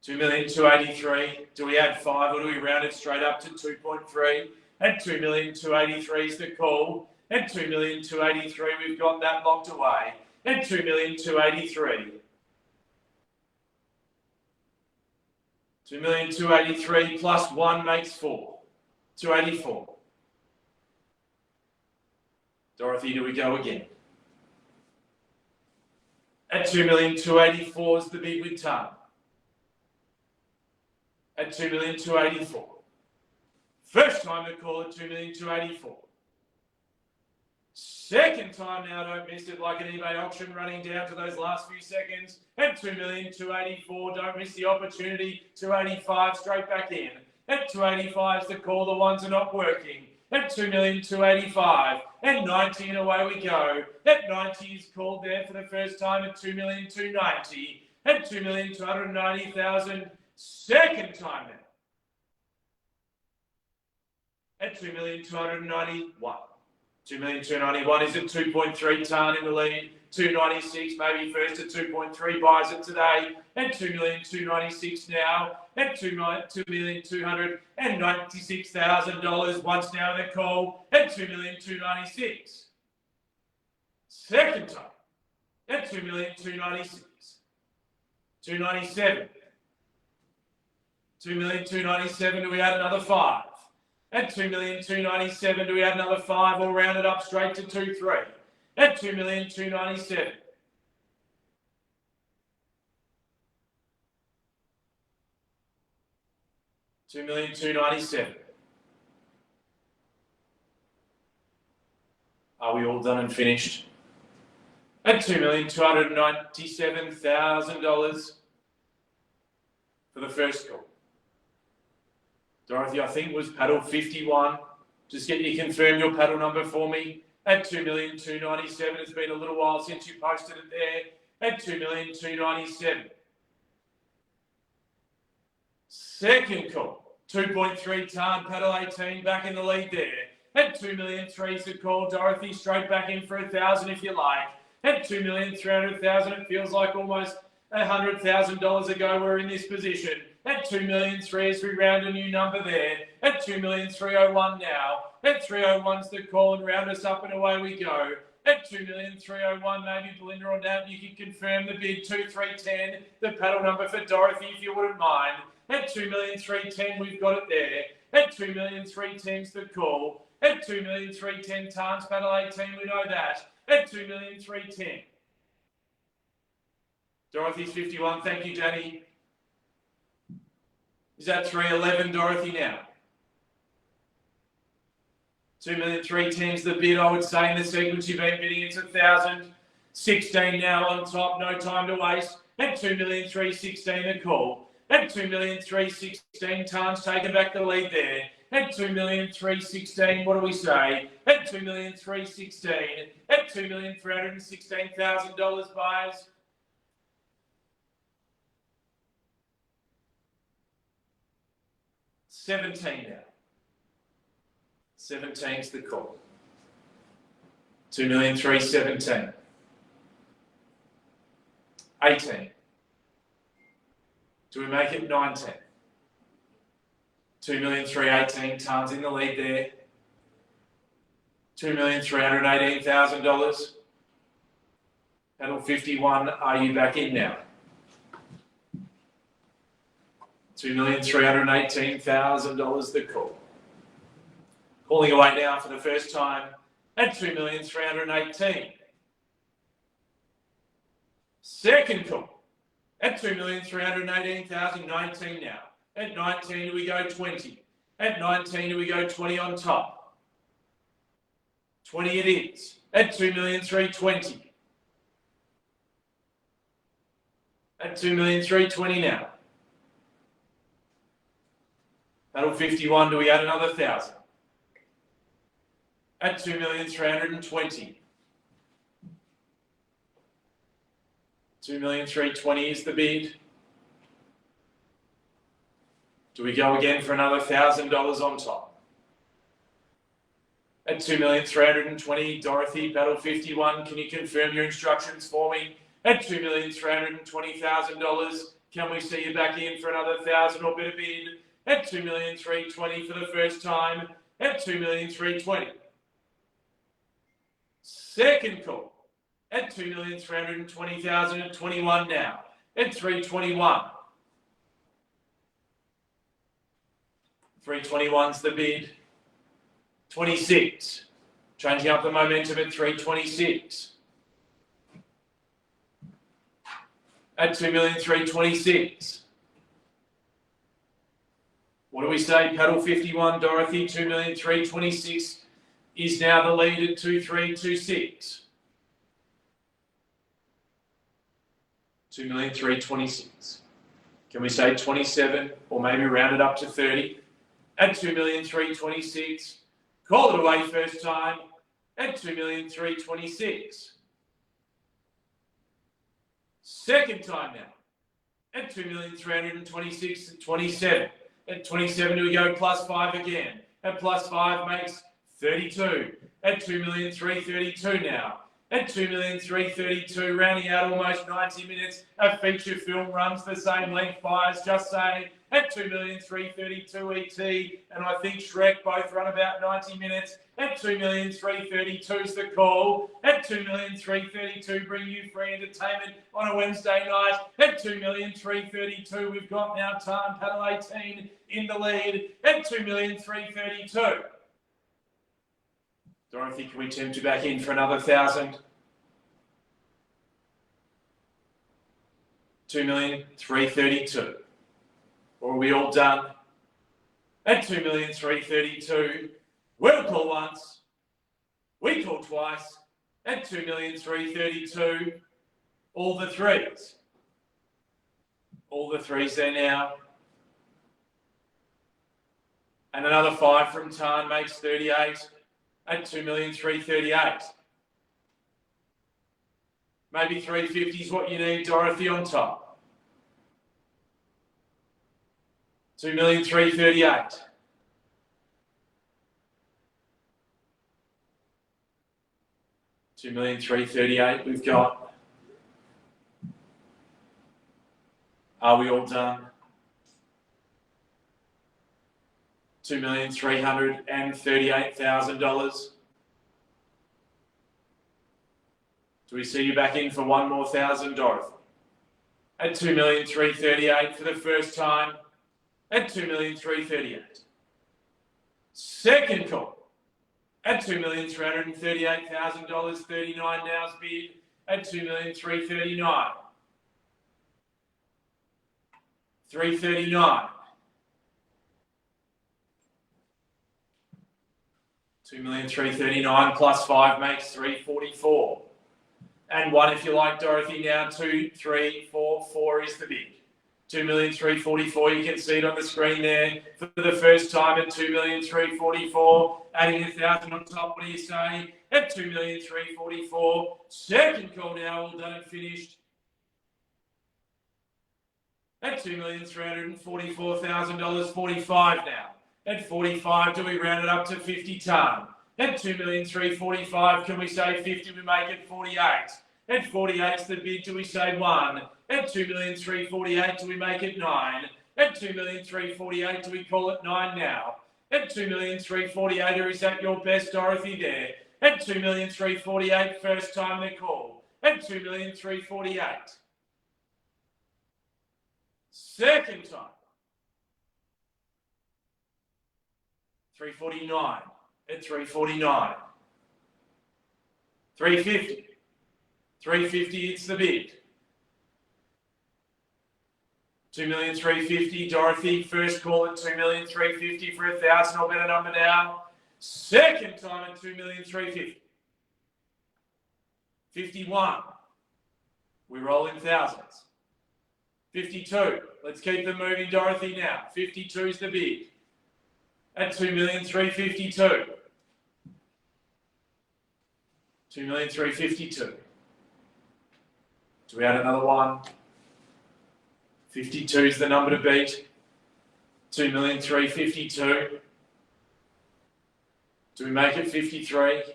2,283,000. Do we add 5 or do we round it straight up to 2.3? At 2,283,000 is the call. At 2,283,000, we've got that locked away. At 2,283,000. 2,283,000 plus 1 makes 4. 284. Dorothy, do we go again? At 2,284,000 is the bid with ton. At 2,284,000. First time to call at 2,284,000. Second time now, don't miss it, like an eBay auction running down to those last few seconds. At 2,284,000, don't miss the opportunity. 285 straight back in. At 285 is the call, the ones are not working. At 2,285,000 and 90 and away we go. At 90 is called there for the first time at 2,290,000. At 2,290,000, second time now. At 2,291,000. 2,291 is at 2.3 tonne in the lead. 296 maybe first at 2.3, buys it today. And 2,296 now. And $2,296,000 once now in the call. And 2,296. Second time. At 2,296. 297. 2,297. Do we add another 5? At 2,297. Do we add another 5 or round it up straight to 2.3? At 2,297. 2,297. Are we all done and finished? At $2,297,000 for the first call. Dorothy, I think was paddle 51. Just get you confirm your paddle number for me. At 2,297. It's been a little while since you posted it there. At 2,297. Second call. 2.3 tonne, paddle 18, back in the lead there. At 2,003,000 is the call. Dorothy, straight back in for 1,000 if you like. At 2,300,000, it feels like almost $100,000 ago we're in this position. At 2,003,000 as we round a new number there. At 2,301,000 now. At 301's the call and round us up and away we go. At 2,301,000, maybe Belinda or Nat, you can confirm the bid. 2,310, the paddle number for Dorothy if you wouldn't mind. At 2,310, we've got it there. At 2,310's the call. At 2,310 tonnes, paddle 18, we know that. At 2,310. Dorothy's 51, thank you, Danny. Is that 311, Dorothy, now? 2,310's the bid, I would say, in the sequence you've been bidding. It's 1,000. 16 now on top, no time to waste. At 2,316, the call. At 2,316 tonnes, taking back the lead there. At 2,316, what do we say? At 2,316, at $2,316,000 buyers. $17 now. 17's the call. 2,317. 18. Do we make it 19? 2,318 tonnes in the lead there. $2,318,000. Paddle 51, are you back in now? $2,318,000 the call. Calling away now for the first time at 2,318,000. Second call at 2,318,000, 19 now. At 19, do we go 20? At 19, do we go 20 on top? 20 it is. At 2,320,000. At 2,320,000 now. Paddle 51, do we add another 1,000? At 2,320,000. 2,320,000 is the bid. Do we go again for another $1,000 on top? At 2,320,000, Dorothy, paddle 51, can you confirm your instructions for me? At $2,320,000, can we see you back in for another 1,000 or better bid? At 2,320,000 for the first time. At 2,320,000. Second call. At 2,320,000 at 21 now. At 321. 321's the bid. 26. Changing up the momentum at 326. At 2,326,000. What do we say? Paddle 51, Dorothy, 2,326,000 is now the lead at 2,326,000. 2,326,000. Can we say 27 or maybe round it up to 30? At 2,326,000. Call it away first time at 2,326,000. Second time now at 2,326,000 at 27. At 27, do we go plus 5 again? At plus 5 makes 32. at 2,332,000 now. At 2,332,000, rounding out almost 90 minutes. A feature film runs the same length, fires, just saying. At 2,332,000 ET, and I think Shrek both run about 90 minutes. At 2,332,000 is the call. At 2,332,000, bring you free entertainment on a Wednesday night. At 2,332,000, we've got now Tarn Paddle 18 in the lead. At 2,332,000. Dorothy, can we tempt you back in for another 1,000? 2,332,000. Or are we all done? At 2,332,000, we'll call once, we call twice. At 2,332,000, all the threes. All the threes there now. And another 5 from Tarn makes 38. At 2,338,000. Maybe 350 is what you need, Dorothy, on top. 2,338,000. 2,338,000 we've got. Are we all done? $2,338,000. Do we see you back in for one more 1,000, Dorothy? At 2,338,000 for the first time. At 2,338,000. Second call. At $2,338,000. 39 now's bid. At 2,339,000. 339. 2,339,000 plus 5 makes 344. And 1 if you like, Dorothy, now 2, 3, 4, 4 is the bid. 2,344,000, you can see it on the screen there for the first time at 2,344,000, adding 1,000 on top. What do you say? At 2,344,000, second call now, all done and finished. At $2,344,000, 45 now. At 45, do we round it up to 50 ton? At 2,345,000, can we say 50? We make it 48. At 48 is the bid. Do we say 1? At 2,348,000, do we make it 9? At 2,348,000, do we call it 9 now? At 2,348,000, or is that your best, Dorothy, there? At 2,348,000, first time they call. At 2,348,000. Second time. 349 at 349. 350. 350, it's the bid. 2,350,000, Dorothy, first call at 2,350,000 for 1,000 or better number now. Second time at 2,350,000. 51. We roll in thousands. 52. Let's keep them moving, Dorothy, now. 52 is the bid. At 2,352,000. 2,352,000. Do we add another one? 52 is the number to beat. 2,352,000. Do we make it 53?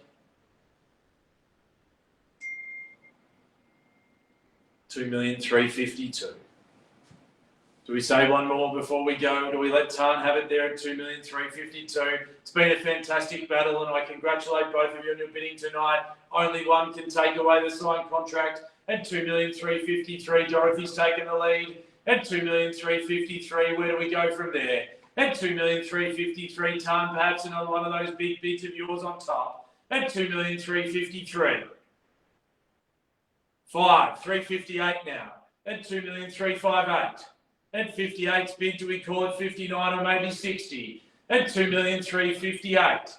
2,352,000. Do we say one more before we go? Do we let Tarn have it there at 2,352,000? It's been a fantastic battle, and I congratulate both of you on your bidding tonight. Only one can take away the signed contract at 2,353,000. Dorothy's taken the lead at 2,353,000. Where do we go from there? At 2,353,000, Tarn, perhaps another one of those big bids of yours on top. At 2,353,000. 5, 358 now. At 2,358,000. At 58's bid, do we call it 59 or maybe 60? At 2,358,000.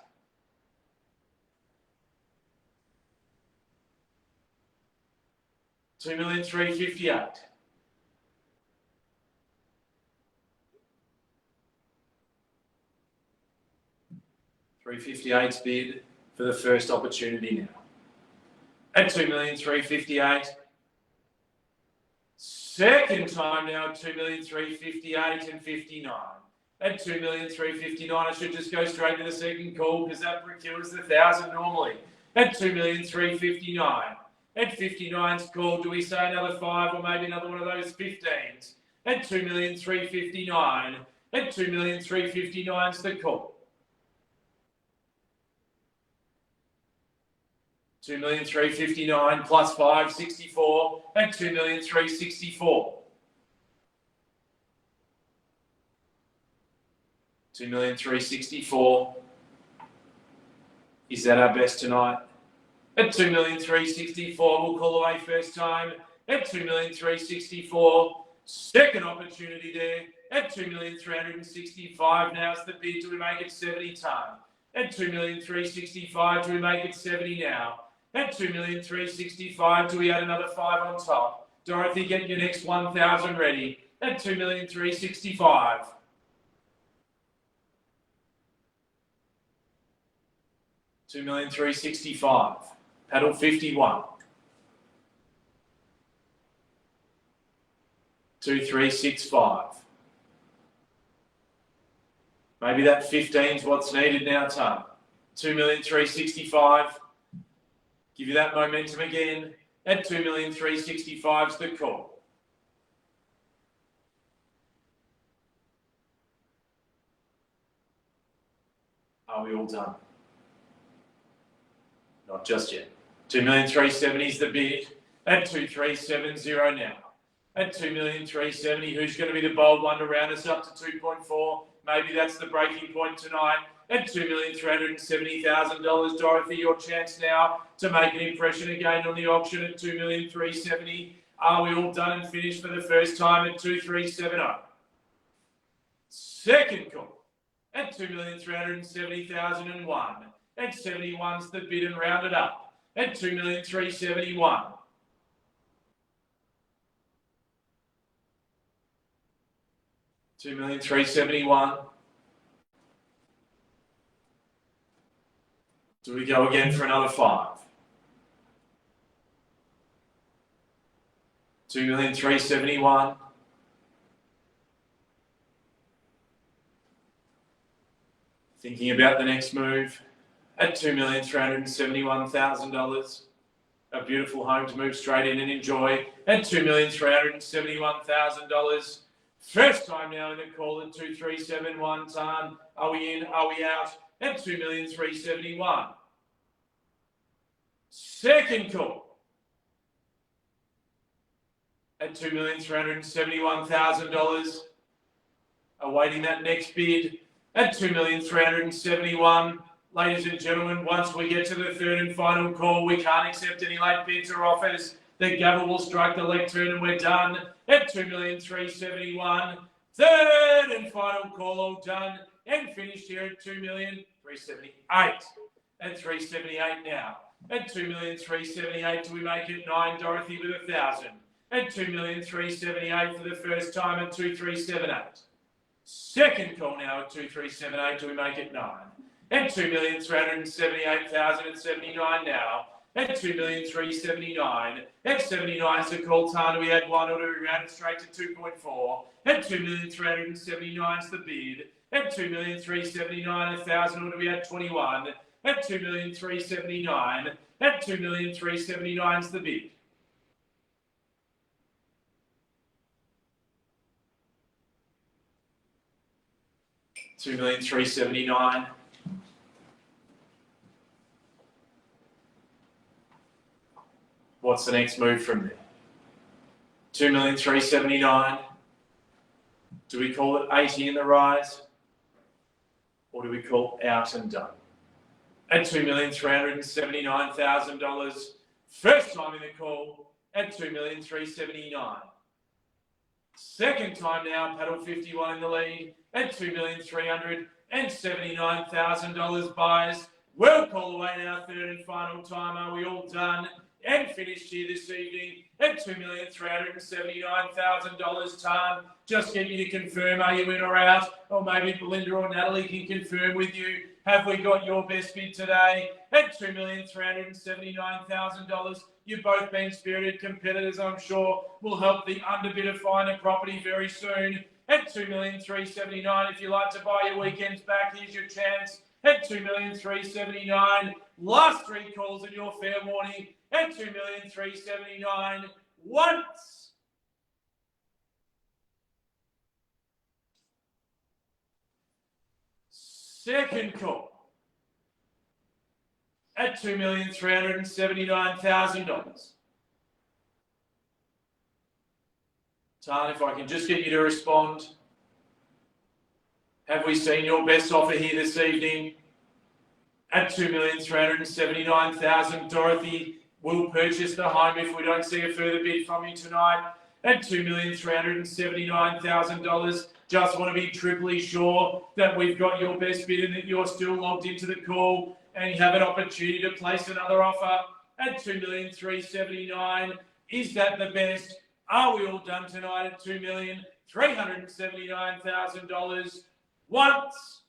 2,358,000. 358's bid for the first opportunity now. At 2,358,000. Second time now, 2,358,000 and 59. At 2,359,000, I should just go straight to the second call because that kills the 1,000 normally. At 2,359,000. At 59's called, do we say another 5 or maybe another one of those 15s? At 2,359,000. At 2,359,000's the call. 2,359,000 plus 5, 64. At 2,364,000. 2,364,000. Is that our best tonight? At 2,364,000, we'll call away first time. At 2,364,000, second opportunity there. At 2,365,000, now's the bid. Do we make it 70 time? At 2,365,000, do we make it 70 now? At 2,365,000, do we add another 5 on top? Dorothy, get your next 1,000 ready. At 2,365,000. 2,365,000. Paddle 51. 2,365,000. Maybe that 15's what's needed now, Tom. 2,365,000. Give you that momentum again. At 2,365,000's the call. Are we all done? Not just yet. 2,370,000's the bid. At 2,370 now. At 2,370,000, who's going to be the bold one to round us up to 2.4? Maybe that's the breaking point tonight. At $2,370,000, Dorothy, your chance now to make an impression again on the auction at 2,370,000. Are we all done and finished for the first time at 2,370? Second call at 2,370,001. At 71's the bid and rounded up at 2,371,000. 2,371,000. Do we go again for another 5? 2,371,000. Thinking about the next move at $2,371,000. A beautiful home to move straight in and enjoy at $2,371,000. First time now in the call at 2,371 ton. Are we in? Are we out? At 2,371,000. Second call at $2,371,000. Awaiting that next bid at 2,371,000. Ladies and gentlemen, once we get to the third and final call, we can't accept any late bids or offers. The gavel will strike the lectern and we're done at 2,371,000. Third and final call, all done and finished here at 2,378,000. At 378 now. At 2,378,000, do we make it 9? Dorothy with 1,000. At 2,378,000 for the first time at 2,378. Second call now at 2,378, do we make it 9? At 2,378,000 at 79 now. At 2,379,000. At 79 is the call time. Do we add 1 or do we round it straight to 2.4? At 2,379,000 is the bid. At 2,379,000, 1,000 or do we add 21? At 2,379,000. At 2,379,000 is the bid. $2,379,000. What's the next move from there? 2,379,000. Do we call it 80 in the rise? Or do we call out and done? At $2,379,000. First time in the call at 2,379,000. Second time now, paddle 51 in the lead at $2,379,000 buys. Well call away now, third and final time. Are we all done and finished here this evening at $2,379,000 ton? Just get you to confirm, are you in or out? Or maybe Belinda or Natalie can confirm with you. Have we got your best bid today at $2,379,000? You've both been spirited competitors, I'm sure. Will help the underbidder find a property very soon. at 2,379,000. If you like to buy your weekends back, here's your chance at 2,379,000. Last three calls and your fair warning at 2,379,000. Once. Second call at $2,379,000. Tan, if I can just get you to respond. Have we seen your best offer here this evening? At $2,379,000, Dorothy will purchase the home if we don't see a further bid from you tonight. At $2,379,000. Just want to be triply sure that we've got your best bid and that you're still logged into the call and you have an opportunity to place another offer at $2,379,000. Is that the best? Are we all done tonight at $2,379,000? Once.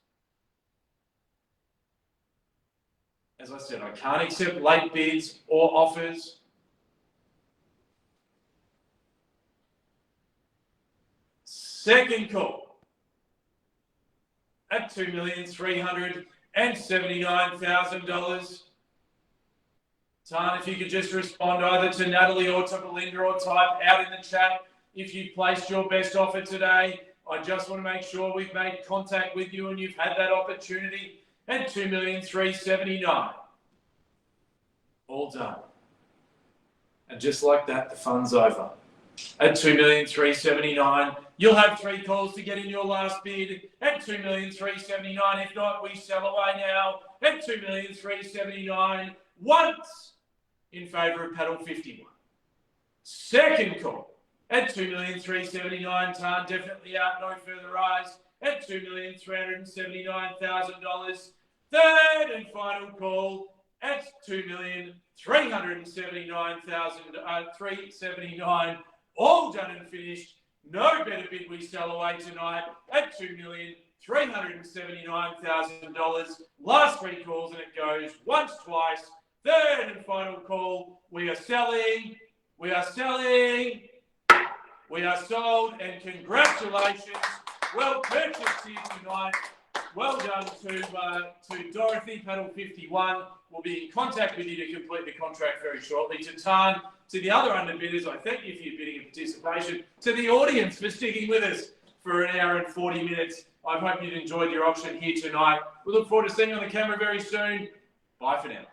As I said, I can't accept late bids or offers. Second call at $2,379,000. Tan, if you could just respond either to Natalie or to Belinda or type out in the chat if you placed your best offer today. I just want to make sure we've made contact with you and you've had that opportunity at $2,379,000. All done. And just like that, the fun's over. At $2,379,000, you'll have three calls to get in your last bid at $2,379,000. If not, we sell away now at $2,379,000. Once in favour of paddle 51. Second call at $2,379,000. Tan definitely out, no further rise at $2,379,000. Third and final call at $2,379,379. All done and finished. No better bid we sell away tonight at $2,379,000. Last three calls and it goes once, twice. Third and final call. We are selling. We are selling. We are sold. And congratulations. Well purchased here tonight. Well done to Dorothy, Paddle 51. We'll be in contact with you to complete the contract very shortly. To Tan, to the other underbidders, I thank you for your bidding and participation. To the audience for sticking with us for an hour and 40 minutes. I hope you've enjoyed your auction here tonight. We look forward to seeing you on the camera very soon. Bye for now.